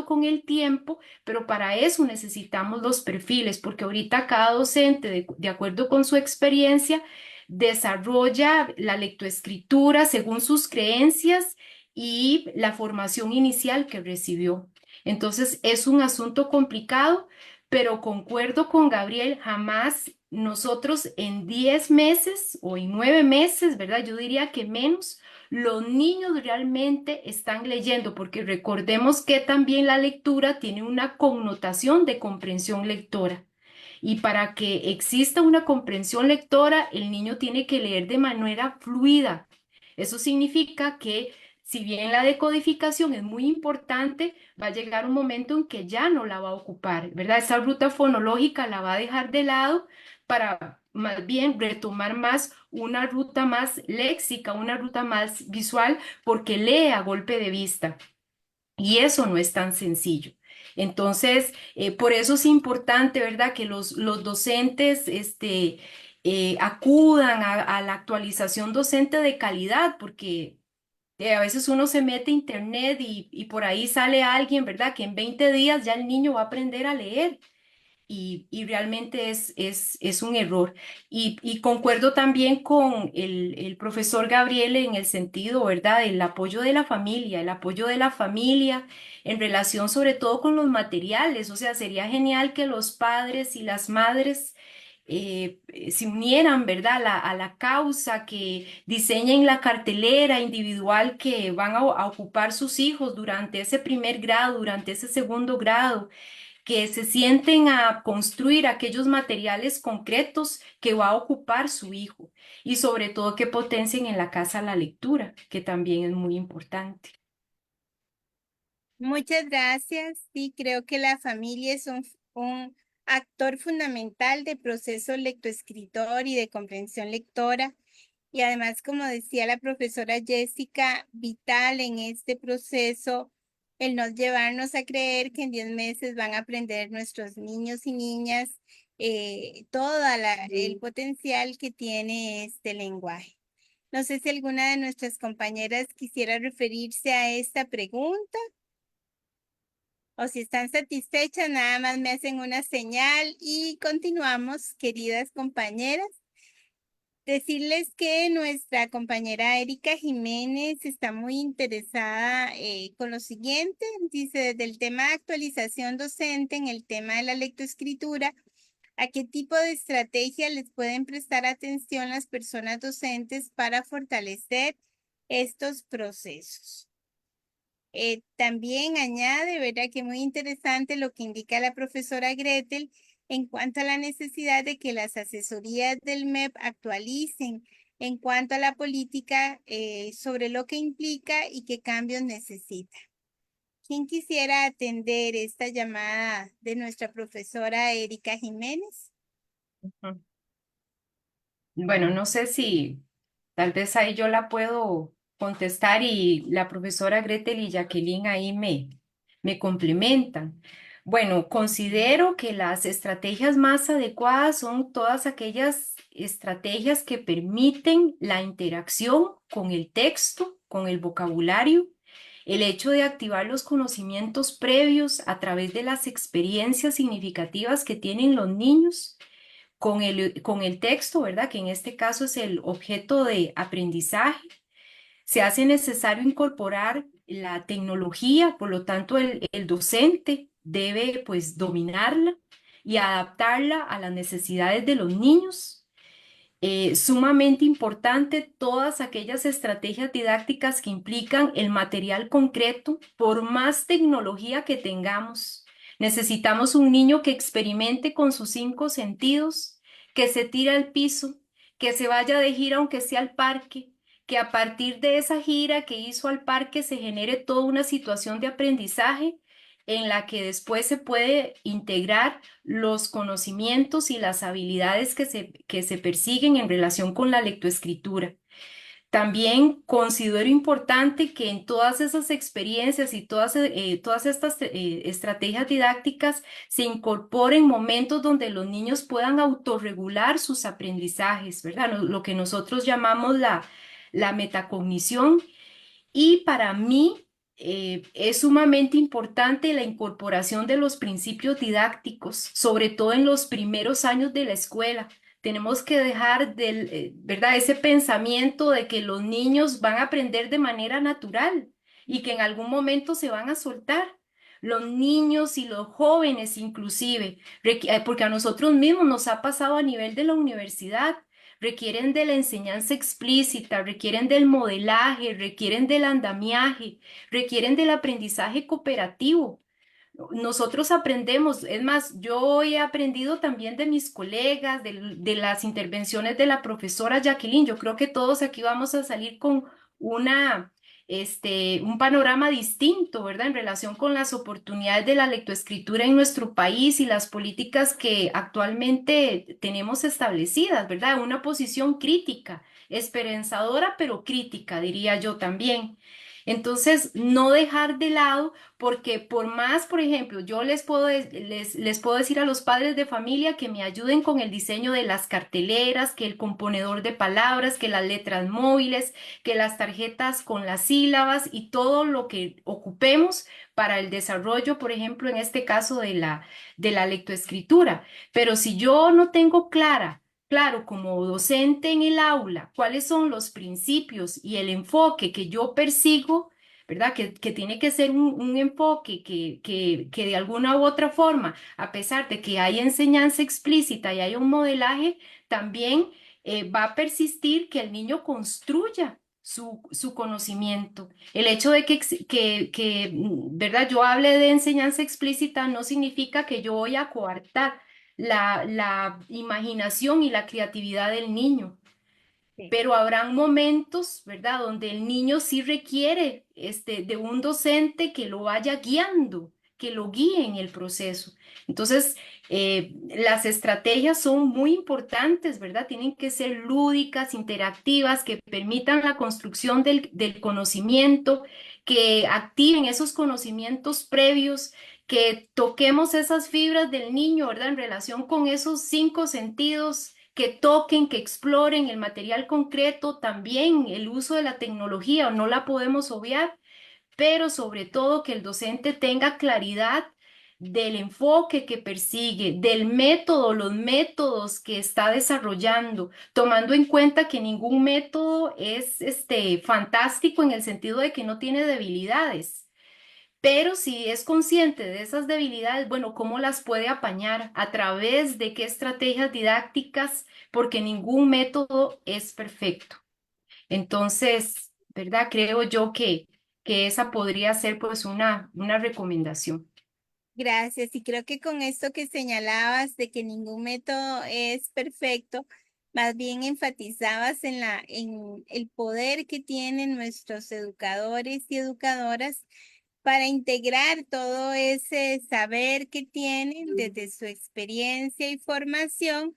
con el tiempo, pero para eso necesitamos los perfiles, porque ahorita cada docente, de acuerdo con su experiencia, desarrolla la lectoescritura según sus creencias y la formación inicial que recibió. Entonces, es un asunto complicado, pero concuerdo con Gabriel, jamás nosotros en 10 meses o en 9 meses, ¿verdad? Yo diría que menos, los niños realmente están leyendo, porque recordemos que también la lectura tiene una connotación de comprensión lectora. Y para que exista una comprensión lectora, el niño tiene que leer de manera fluida. Eso significa que si bien la decodificación es muy importante, va a llegar un momento en que ya no la va a ocupar, ¿verdad? Esa ruta fonológica la va a dejar de lado para más bien retomar más una ruta más léxica, una ruta más visual, porque lee a golpe de vista. Y eso no es tan sencillo. Entonces, por eso es importante, ¿verdad?, que los docentes acudan a la actualización docente de calidad, porque a veces uno se mete a internet y por ahí sale alguien, ¿verdad?, que en 20 días ya el niño va a aprender a leer y realmente es un error. Y concuerdo también con el profesor Gabriel en el sentido, ¿verdad?, del apoyo de la familia, el apoyo de la familia en relación sobre todo con los materiales. O sea, sería genial que los padres y las madres se unieran, ¿verdad?, a la causa, que diseñen la cartelera individual que van a ocupar sus hijos durante ese primer grado, durante ese segundo grado, que se sienten a construir aquellos materiales concretos que va a ocupar su hijo y sobre todo que potencien en la casa la lectura, que también es muy importante. Muchas gracias. Sí, creo que la familia es un actor fundamental de proceso lectoescritor y de comprensión lectora. Y además, como decía la profesora Jessica, vital en este proceso el no llevarnos a creer que en 10 meses van a aprender nuestros niños y niñas el potencial que tiene este lenguaje. No sé si alguna de nuestras compañeras quisiera referirse a esta pregunta. O si están satisfechas, nada más me hacen una señal y continuamos, queridas compañeras. Decirles que nuestra compañera Erika Jiménez está muy interesada con lo siguiente. Dice, desde el tema de actualización docente en el tema de la lectoescritura, ¿a qué tipo de estrategias les pueden prestar atención las personas docentes para fortalecer estos procesos? También añade, ¿verdad? Que muy interesante lo que indica la profesora Gretel en cuanto a la necesidad de que las asesorías del MEP actualicen en cuanto a la política sobre lo que implica y qué cambios necesita. ¿Quién quisiera atender esta llamada de nuestra profesora Erika Jiménez? Bueno, no sé si tal vez ahí yo la puedo contestar y la profesora Gretel y Jacqueline ahí me complementan. Bueno, considero que las estrategias más adecuadas son todas aquellas estrategias que permiten la interacción con el texto, con el vocabulario, el hecho de activar los conocimientos previos a través de las experiencias significativas que tienen los niños con el texto, ¿verdad? Que en este caso es el objeto de aprendizaje. Se hace necesario incorporar la tecnología, por lo tanto el docente debe pues dominarla y adaptarla a las necesidades de los niños. Sumamente importante todas aquellas estrategias didácticas que implican el material concreto, por más tecnología que tengamos. Necesitamos un niño que experimente con sus 5 sentidos, que se tire al piso, que se vaya de gira aunque sea al parque, que a partir de esa gira que hizo al parque se genere toda una situación de aprendizaje en la que después se puede integrar los conocimientos y las habilidades que se persiguen en relación con la lectoescritura. También considero importante que en todas esas experiencias y todas estas estrategias didácticas se incorporen momentos donde los niños puedan autorregular sus aprendizajes, ¿verdad? Lo que nosotros llamamos la metacognición. Y para mí es sumamente importante la incorporación de los principios didácticos, sobre todo en los primeros años de la escuela. Tenemos que dejar ¿verdad? Ese pensamiento de que los niños van a aprender de manera natural y que en algún momento se van a soltar. Los niños y los jóvenes inclusive, porque a nosotros mismos nos ha pasado a nivel de la universidad, requieren de la enseñanza explícita, requieren del modelaje, requieren del andamiaje, requieren del aprendizaje cooperativo. Nosotros aprendemos, es más, yo he aprendido también de mis colegas, de las intervenciones de la profesora Jacqueline. Yo creo que todos aquí vamos a salir con un panorama distinto, ¿verdad? En relación con las oportunidades de la lectoescritura en nuestro país y las políticas que actualmente tenemos establecidas, ¿verdad? Una posición crítica, esperanzadora, pero crítica, diría yo también. Entonces, no dejar de lado, porque por más, por ejemplo, yo les puedo decir a los padres de familia que me ayuden con el diseño de las carteleras, que el componedor de palabras, que las letras móviles, que las tarjetas con las sílabas y todo lo que ocupemos para el desarrollo, por ejemplo, en este caso de la lectoescritura. Pero si yo no tengo claro, como docente en el aula, cuáles son los principios y el enfoque que yo persigo, ¿verdad? Que tiene que ser un enfoque que de alguna u otra forma, a pesar de que hay enseñanza explícita y hay un modelaje, también va a persistir que el niño construya su conocimiento. El hecho de ¿verdad? Yo hable de enseñanza explícita no significa que yo voy a coartar la imaginación y la creatividad del niño. Sí. Pero habrán momentos, ¿verdad?, donde el niño sí requiere de un docente que lo vaya guiando, que lo guíe en el proceso. Entonces, las estrategias son muy importantes, ¿verdad? Tienen que ser lúdicas, interactivas, que permitan la construcción del conocimiento, que activen esos conocimientos previos, que toquemos esas fibras del niño, ¿verdad? En relación con esos 5 sentidos, que toquen, que exploren el material concreto, también el uso de la tecnología, no la podemos obviar, pero sobre todo que el docente tenga claridad del enfoque que persigue, del método, los métodos que está desarrollando, tomando en cuenta que ningún método es fantástico en el sentido de que no tiene debilidades. Pero si es consciente de esas debilidades, bueno, ¿cómo las puede apañar? ¿A través de qué estrategias didácticas? Porque ningún método es perfecto. Entonces, ¿verdad? Creo yo que esa podría ser pues una recomendación. Gracias. Y creo que con esto que señalabas de que ningún método es perfecto, más bien enfatizabas en el poder que tienen nuestros educadores y educadoras para integrar todo ese saber que tienen desde su experiencia y formación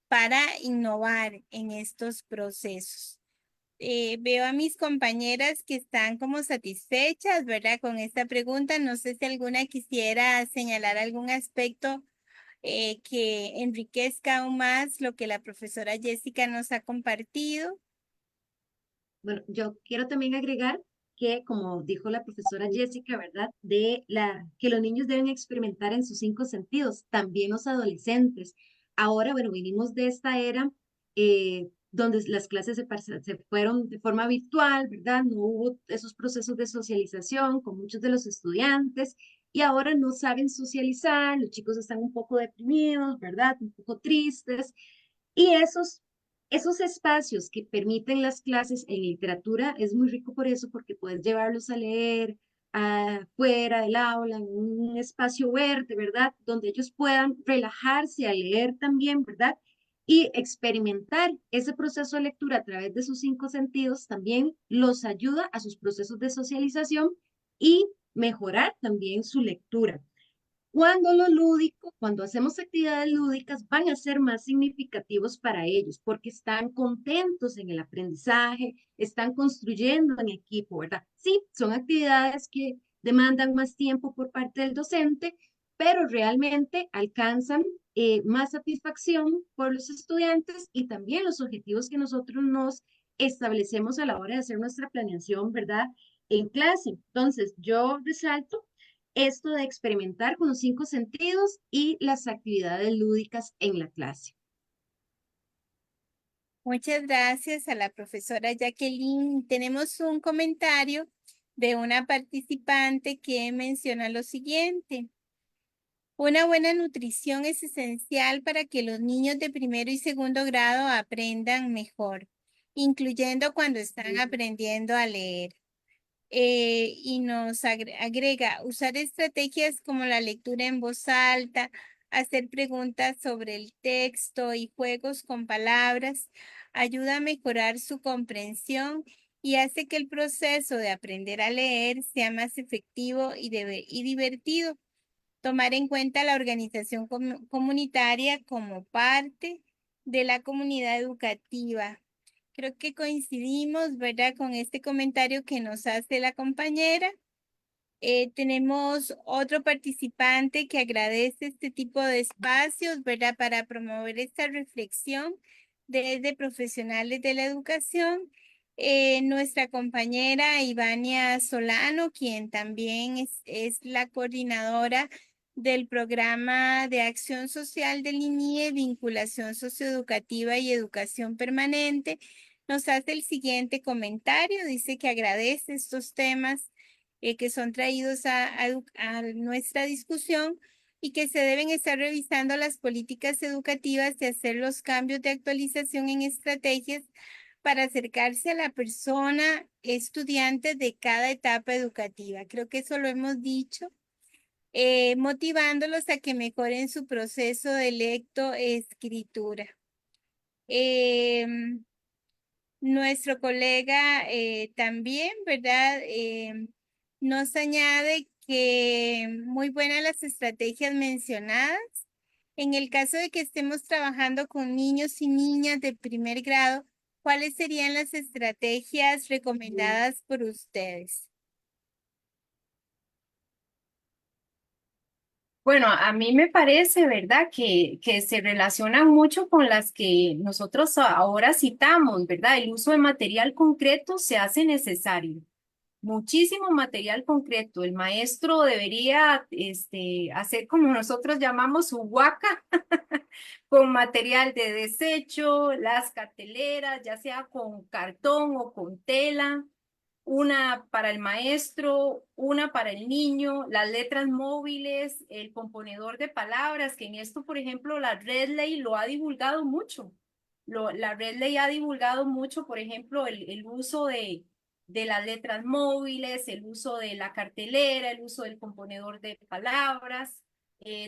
para innovar en estos procesos. Veo a mis compañeras que están como satisfechas, ¿verdad? Con esta pregunta. No sé si alguna quisiera señalar algún aspecto que enriquezca aún más lo que la profesora Jessica nos ha compartido. Bueno, yo quiero también agregar que, como dijo la profesora Jessica, ¿verdad? Que los niños deben experimentar en sus 5 sentidos, también los adolescentes. Ahora, bueno, vinimos de esta era donde las clases se fueron de forma virtual, ¿verdad? No hubo esos procesos de socialización con muchos de los estudiantes y ahora no saben socializar, los chicos están un poco deprimidos, ¿verdad? Un poco tristes. Y esos espacios que permiten las clases en literatura es muy rico por eso, porque puedes llevarlos a leer afuera del aula, en un espacio verde, ¿verdad? Donde ellos puedan relajarse a leer también, ¿verdad? Y experimentar ese proceso de lectura a través de sus 5 sentidos también los ayuda a sus procesos de socialización y mejorar también su lectura. Cuando hacemos actividades lúdicas, van a ser más significativos para ellos porque están contentos en el aprendizaje, están construyendo en equipo, ¿verdad? Sí, son actividades que demandan más tiempo por parte del docente, pero realmente alcanzan más satisfacción por los estudiantes y también los objetivos que nosotros nos establecemos a la hora de hacer nuestra planeación, ¿verdad? En clase. Entonces, yo resalto esto de experimentar con los 5 sentidos y las actividades lúdicas en la clase. Muchas gracias a la profesora Jacqueline. Tenemos un comentario de una participante que menciona lo siguiente. Una buena nutrición es esencial para que los niños de primero y segundo grado aprendan mejor, incluyendo cuando están aprendiendo a leer. Y nos agrega usar estrategias como la lectura en voz alta, hacer preguntas sobre el texto y juegos con palabras, ayuda a mejorar su comprensión y hace que el proceso de aprender a leer sea más efectivo y divertido. Tomar en cuenta la organización comunitaria como parte de la comunidad educativa. Creo que coincidimos, ¿verdad? Con este comentario que nos hace la compañera. Tenemos otro participante que agradece este tipo de espacios, ¿verdad? Para promover esta reflexión desde profesionales de la educación. Nuestra compañera Ivania Solano, quien también es la coordinadora del programa de acción social del INIE, vinculación socioeducativa y educación permanente, nos hace el siguiente comentario. Dice que agradece estos temas que son traídos a nuestra discusión y que se deben estar revisando las políticas educativas y hacer los cambios de actualización en estrategias para acercarse a la persona estudiante de cada etapa educativa. Creo que eso lo hemos dicho, motivándolos a que mejoren su proceso de lectoescritura. Nuestro colega también, ¿verdad? Nos añade que muy buenas las estrategias mencionadas. En el caso de que estemos trabajando con niños y niñas de primer grado, ¿cuáles serían las estrategias recomendadas por ustedes? Bueno, a mí me parece, ¿verdad?, que se relacionan mucho con las que nosotros ahora citamos, ¿verdad? El uso de material concreto se hace necesario. Muchísimo material concreto. El maestro debería hacer como nosotros llamamos su huaca con material de desecho, las carteleras, ya sea con cartón o con tela, una para el maestro, una para el niño, las letras móviles, el componedor de palabras, que en esto, por ejemplo, la Redley lo ha divulgado mucho. La Redley ha divulgado mucho, por ejemplo, el uso de las letras móviles, el uso de la cartelera, el uso del componedor de palabras,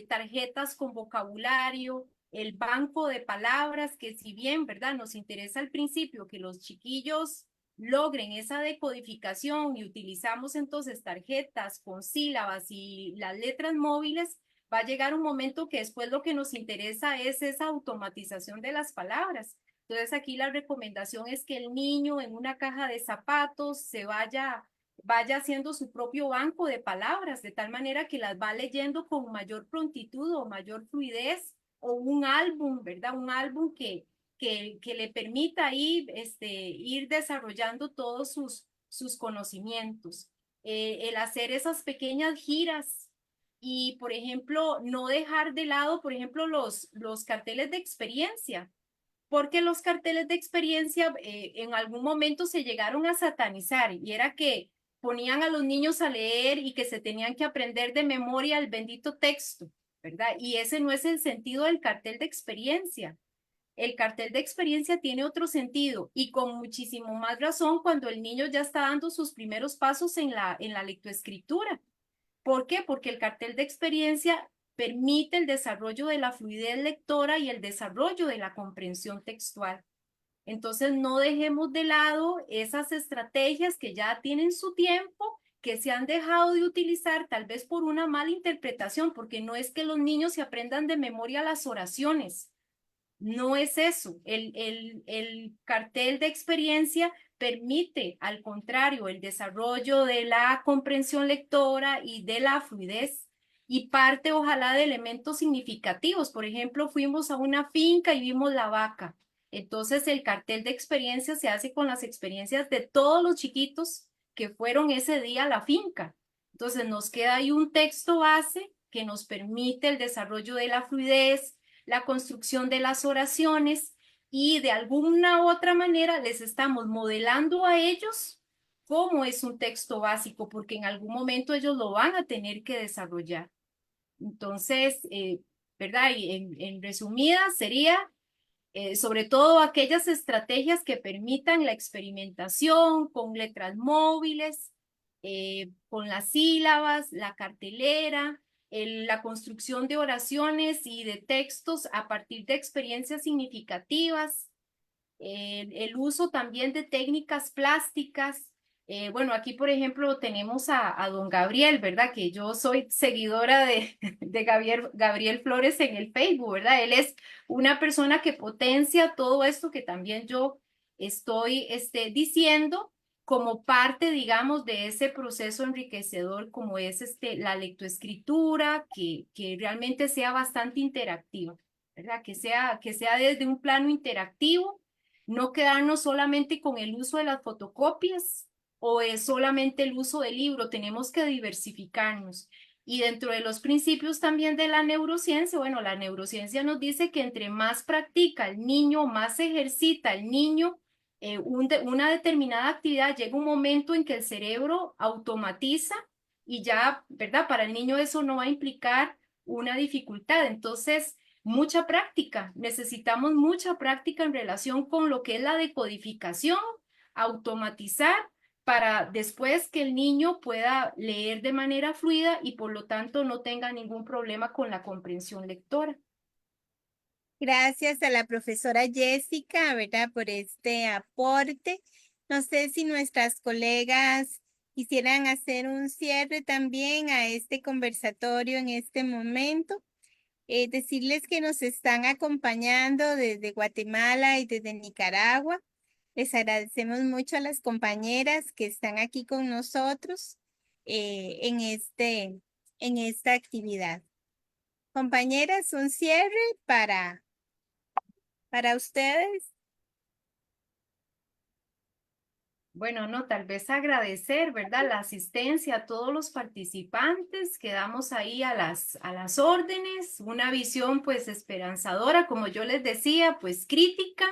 tarjetas con vocabulario, el banco de palabras, que si bien, ¿verdad? Nos interesa al principio que los chiquillos logren esa decodificación y utilizamos entonces tarjetas con sílabas y las letras móviles, va a llegar un momento que después lo que nos interesa es esa automatización de las palabras. Entonces aquí la recomendación es que el niño en una caja de zapatos se vaya haciendo su propio banco de palabras, de tal manera que las va leyendo con mayor prontitud o mayor fluidez, o un álbum, ¿verdad? Un álbum que le permita ir desarrollando todos sus conocimientos. El hacer esas pequeñas giras y, por ejemplo, no dejar de lado, por ejemplo, los carteles de experiencia, porque los carteles de experiencia en algún momento se llegaron a satanizar y era que ponían a los niños a leer y que se tenían que aprender de memoria el bendito texto, ¿verdad? Y ese no es el sentido del cartel de experiencia. El cartel de experiencia tiene otro sentido y con muchísimo más razón cuando el niño ya está dando sus primeros pasos en la lectoescritura. ¿Por qué? Porque el cartel de experiencia permite el desarrollo de la fluidez lectora y el desarrollo de la comprensión textual. Entonces, no dejemos de lado esas estrategias que ya tienen su tiempo, que se han dejado de utilizar tal vez por una mala interpretación, porque no es que los niños se aprendan de memoria las oraciones. No es eso. El cartel de experiencia permite, al contrario, el desarrollo de la comprensión lectora y de la fluidez y parte, ojalá, de elementos significativos. Por ejemplo, fuimos a una finca y vimos la vaca. Entonces, el cartel de experiencia se hace con las experiencias de todos los chiquitos que fueron ese día a la finca. Entonces, nos queda ahí un texto base que nos permite el desarrollo de la fluidez, la construcción de las oraciones y de alguna u otra manera les estamos modelando a ellos cómo es un texto básico, porque en algún momento ellos lo van a tener que desarrollar. Entonces, ¿verdad? Y en resumida sería sobre todo aquellas estrategias que permitan la experimentación con letras móviles, con las sílabas, la cartelera, la construcción de oraciones y de textos a partir de experiencias significativas, el uso también de técnicas plásticas. Bueno, aquí por ejemplo tenemos a don Gabriel, ¿verdad? Que yo soy seguidora de Gabriel Flores en el Facebook, ¿verdad? Él es una persona que potencia todo esto que también yo estoy diciendo como parte, digamos, de ese proceso enriquecedor como es la lectoescritura, que realmente sea bastante interactiva, ¿verdad? Que sea desde un plano interactivo, no quedarnos solamente con el uso de las fotocopias o es solamente el uso del libro, tenemos que diversificarnos. Y dentro de los principios también de la neurociencia, bueno, la neurociencia nos dice que entre más practica el niño, más ejercita el niño una determinada actividad, llega un momento en que el cerebro automatiza y ya, ¿verdad? Para el niño eso no va a implicar una dificultad. Entonces, mucha práctica. Necesitamos mucha práctica en relación con lo que es la decodificación, automatizar, para después que el niño pueda leer de manera fluida y por lo tanto no tenga ningún problema con la comprensión lectora. Gracias a la profesora Jessica, ¿verdad? Por este aporte. No sé si nuestras colegas quisieran hacer un cierre también a este conversatorio en este momento. Decirles que nos están acompañando desde Guatemala y desde Nicaragua. Les agradecemos mucho a las compañeras que están aquí con nosotros en esta actividad. Compañeras, un cierre para ustedes. Bueno, no, tal vez agradecer, ¿verdad? La asistencia a todos los participantes, quedamos ahí a las órdenes, una visión pues esperanzadora, como yo les decía, pues crítica.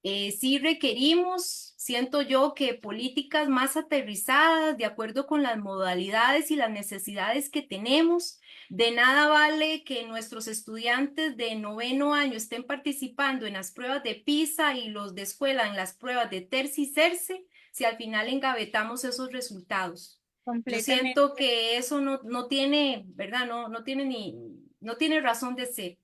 Sí requerimos, siento yo, que políticas más aterrizadas, de acuerdo con las modalidades y las necesidades que tenemos. De nada vale que nuestros estudiantes de 9º año estén participando en las pruebas de PISA y los de escuela en las pruebas de TERCE y CERCE, si al final engavetamos esos resultados. Yo Completamente. siento que eso no tiene, ¿verdad? No tiene razón de ser.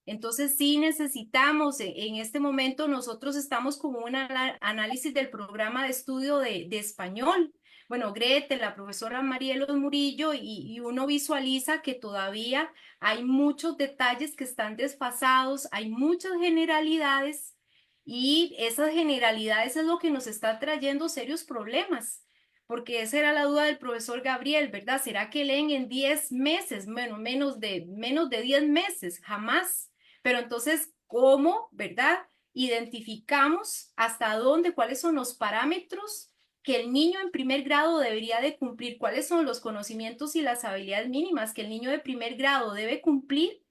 Entonces sí necesitamos, en este momento nosotros estamos con un análisis del programa de estudio de español. Bueno, Grete, la profesora Marielos Murillo, y uno visualiza que todavía hay muchos detalles que están desfasados, hay muchas generalidades y esas generalidades es lo que nos está trayendo serios problemas. Porque esa era la duda del profesor Gabriel, ¿verdad? ¿Será que leen en 10 meses? Bueno, menos de 10 meses, jamás. Pero entonces, ¿cómo, verdad? Identificamos hasta dónde, cuáles son los parámetros que el niño en primer grado debería de cumplir, cuáles son los conocimientos y las habilidades mínimas que el niño de primer grado debe cumplir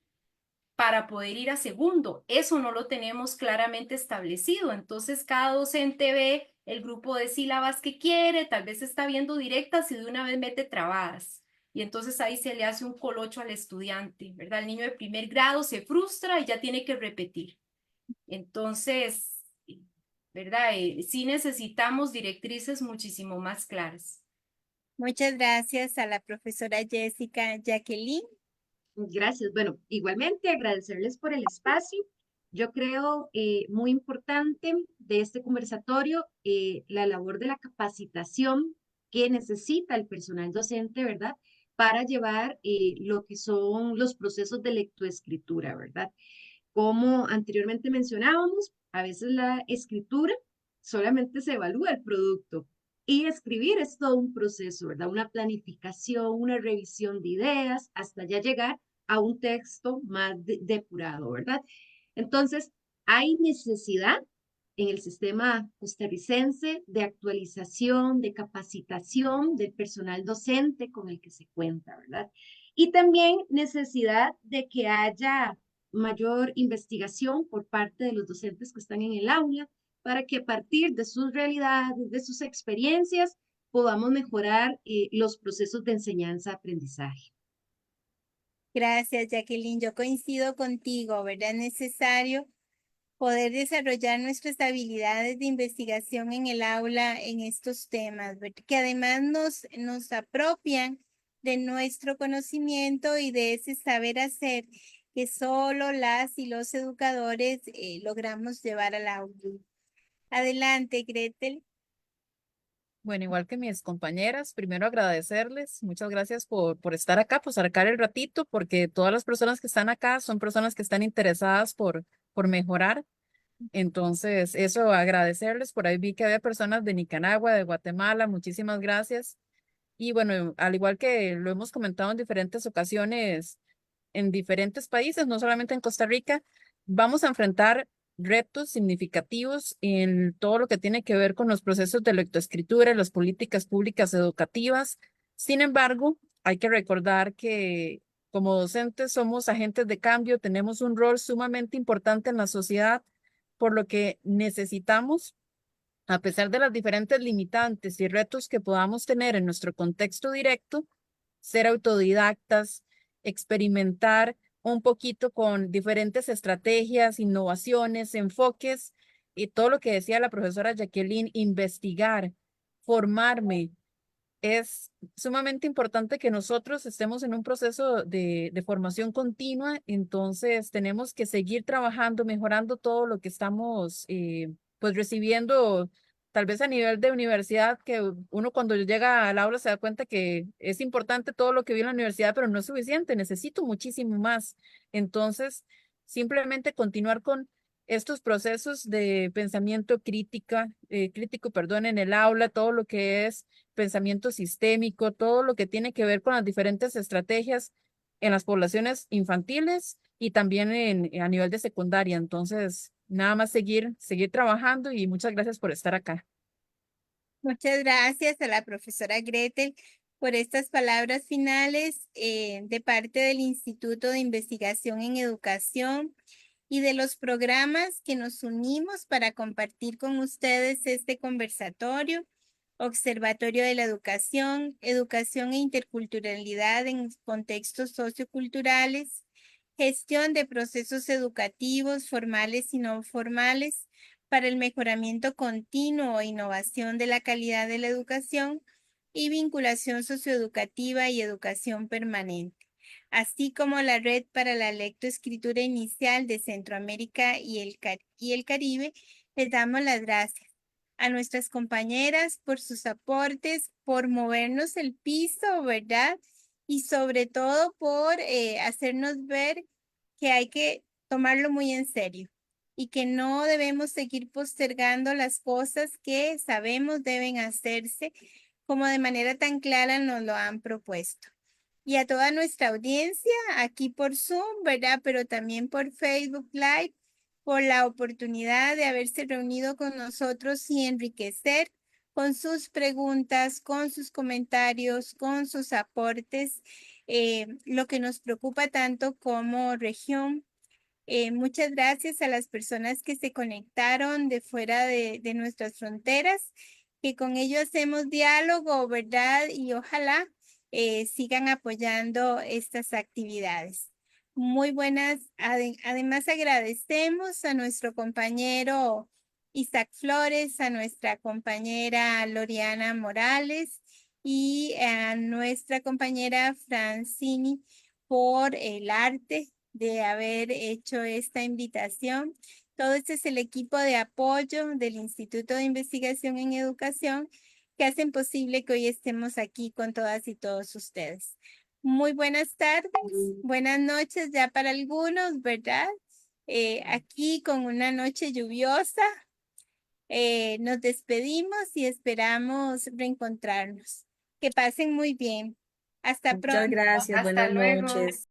para poder ir a segundo. Eso no lo tenemos claramente establecido. Entonces, cada docente ve el grupo de sílabas que quiere, tal vez está viendo directas y de una vez mete trabadas. Y entonces ahí se le hace un colocho al estudiante, ¿verdad? El niño de primer grado se frustra y ya tiene que repetir. Entonces, ¿verdad? Sí necesitamos directrices muchísimo más claras. Muchas gracias a la profesora Jessica Jacqueline. Gracias. Bueno, igualmente agradecerles por el espacio. Yo creo muy importante de este conversatorio la labor de la capacitación que necesita el personal docente, ¿verdad? Para llevar lo que son los procesos de lectoescritura, ¿verdad? Como anteriormente mencionábamos, a veces la escritura solamente se evalúa el producto y escribir es todo un proceso, ¿verdad? Una planificación, una revisión de ideas, hasta ya llegar a un texto más depurado, ¿verdad? Entonces, hay necesidad en el sistema costarricense de actualización, de capacitación del personal docente con el que se cuenta, ¿verdad? Y también necesidad de que haya mayor investigación por parte de los docentes que están en el aula para que a partir de sus realidades, de sus experiencias, podamos mejorar los procesos de enseñanza-aprendizaje. Gracias, Jacqueline. Yo coincido contigo, ¿verdad? Es necesario poder desarrollar nuestras habilidades de investigación en el aula en estos temas, ¿verdad? Que además nos apropian de nuestro conocimiento y de ese saber hacer que solo las y los educadores logramos llevar al aula. Adelante, Gretel. Bueno, igual que mis compañeras, primero agradecerles. Muchas gracias por estar acá, por sacar el ratito, porque todas las personas que están acá son personas que están interesadas por mejorar. Entonces, eso, agradecerles. Por ahí vi que había personas de Nicaragua, de Guatemala. Muchísimas gracias. Y bueno, al igual que lo hemos comentado en diferentes ocasiones, en diferentes países, no solamente en Costa Rica, vamos a enfrentar retos significativos en todo lo que tiene que ver con los procesos de lectoescritura y las políticas públicas educativas. Sin embargo, hay que recordar que como docentes somos agentes de cambio, tenemos un rol sumamente importante en la sociedad, por lo que necesitamos, a pesar de las diferentes limitantes y retos que podamos tener en nuestro contexto directo, ser autodidactas, experimentar un poquito con diferentes estrategias, innovaciones, enfoques y todo lo que decía la profesora Jacqueline, investigar, formarme. Es sumamente importante que nosotros estemos en un proceso de formación continua, entonces tenemos que seguir trabajando, mejorando todo lo que estamos pues recibiendo, tal vez a nivel de universidad, que uno cuando llega al aula se da cuenta que es importante todo lo que vi en la universidad, pero no es suficiente, necesito muchísimo más. Entonces, simplemente continuar con estos procesos de pensamiento crítico, perdón, en el aula, todo lo que es pensamiento sistémico, todo lo que tiene que ver con las diferentes estrategias en las poblaciones infantiles y también a nivel de secundaria. Entonces, nada más seguir trabajando y muchas gracias por estar acá. Muchas gracias a la profesora Gretel por estas palabras finales de parte del Instituto de Investigación en Educación y de los programas que nos unimos para compartir con ustedes este conversatorio, Observatorio de la Educación, Educación e Interculturalidad en contextos socioculturales, gestión de procesos educativos formales y no formales para el mejoramiento continuo e innovación de la calidad de la educación y vinculación socioeducativa y educación permanente, así como la Red para la Lectoescritura Inicial de Centroamérica y el Caribe. Les damos las gracias a nuestras compañeras por sus aportes, por movernos el piso, ¿verdad? Y sobre todo por hacernos ver que hay que tomarlo muy en serio y que no debemos seguir postergando las cosas que sabemos deben hacerse como de manera tan clara nos lo han propuesto. Y a toda nuestra audiencia aquí por Zoom, ¿verdad? Pero también por Facebook Live, por la oportunidad de haberse reunido con nosotros y enriquecer con sus preguntas, con sus comentarios, con sus aportes, lo que nos preocupa tanto como región. Muchas gracias a las personas que se conectaron de fuera de nuestras fronteras, que con ello hacemos diálogo, ¿verdad? Y ojalá sigan apoyando estas actividades. Muy buenas. Además, agradecemos a nuestro compañero Isaac Flores, a nuestra compañera Loriana Morales y a nuestra compañera Francini por el arte de haber hecho esta invitación. Todo este es el equipo de apoyo del Instituto de Investigación en Educación que hacen posible que hoy estemos aquí con todas y todos ustedes. Muy buenas tardes, buenas noches ya para algunos, ¿verdad? Aquí con una noche lluviosa, nos despedimos y esperamos reencontrarnos. Que pasen muy bien. Hasta Muchas pronto. gracias, Hasta buenas luego. noches.